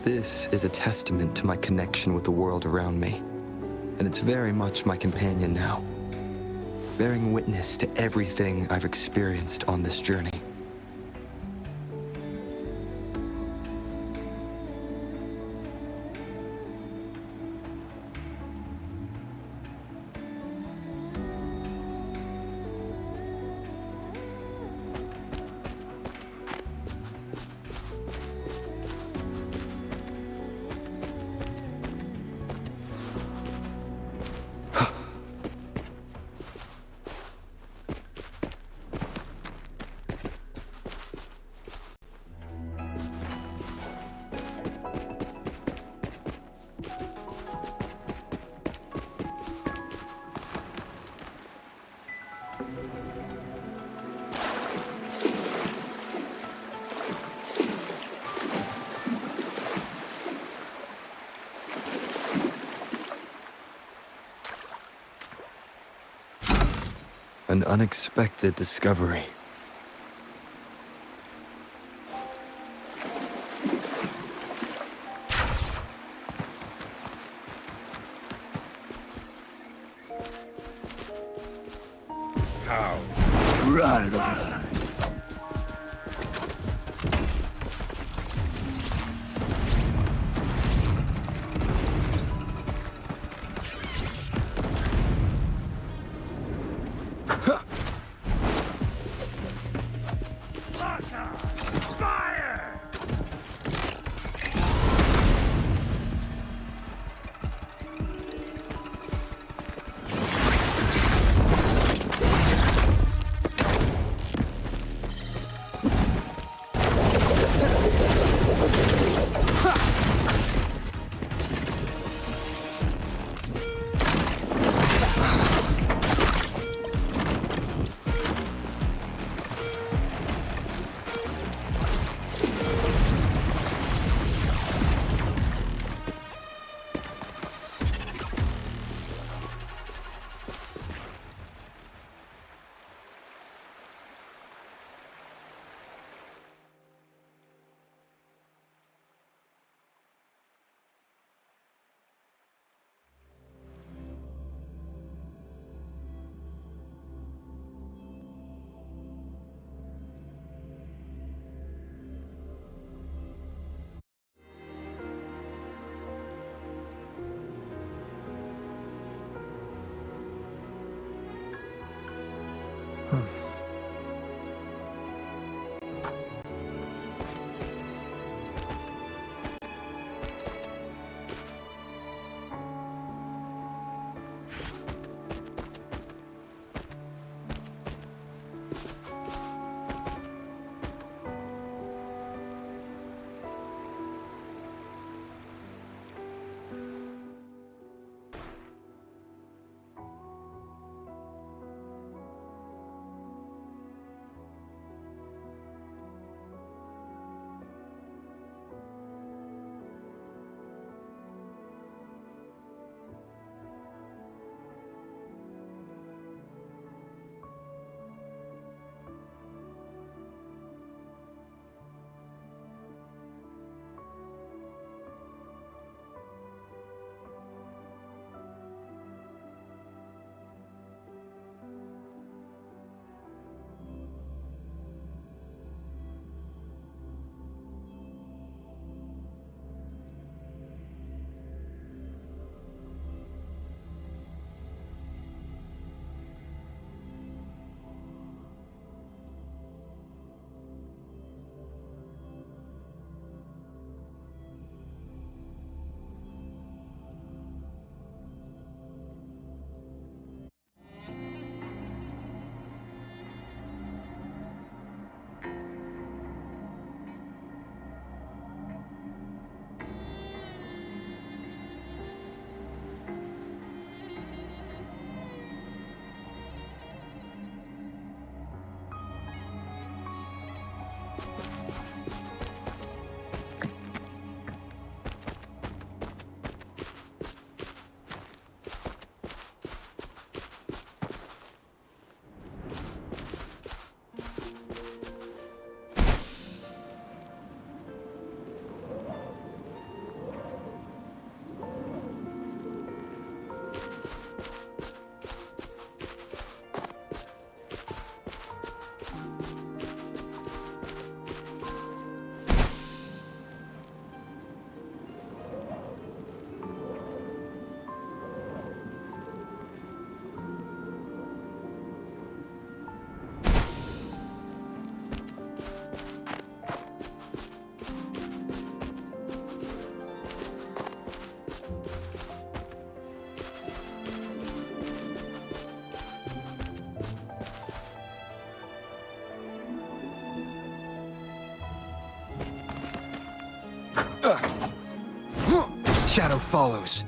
C: This is a testament to my connection with the world around me, and it's very much my companion now, bearing witness to everything I've experienced on this journey. An unexpected discovery.
K: How?
D: Right. Shadow follows.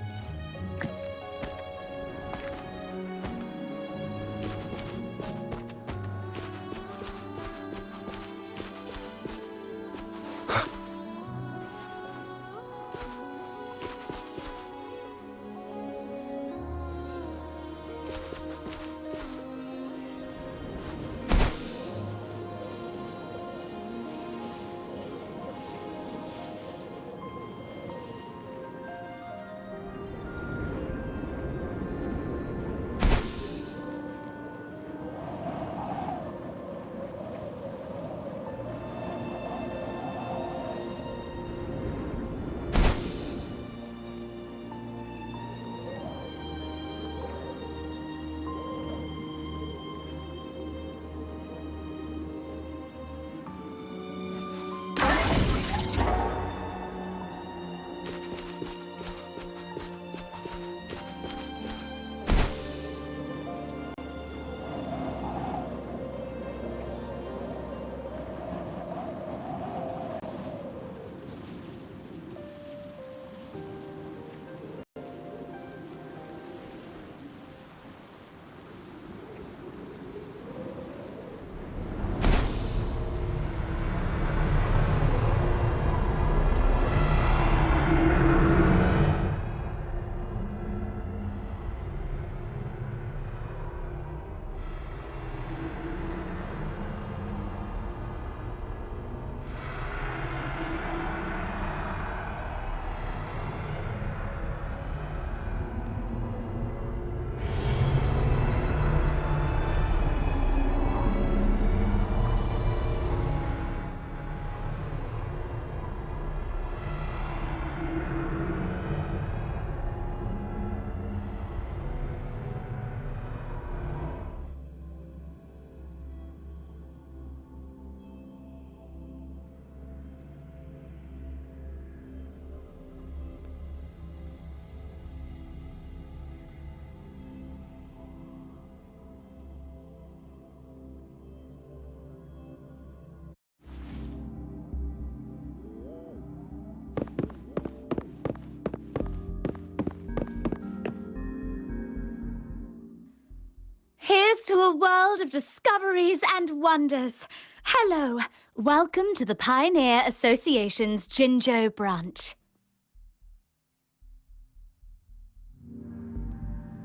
N: Here's to a world of discoveries and wonders. Hello, welcome to the Pioneer Association's Jinzhou branch.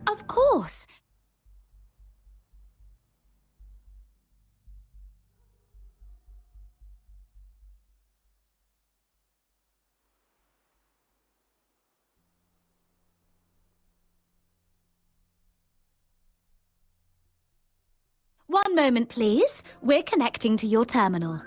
N: Of course. One moment, please. We're connecting to your terminal.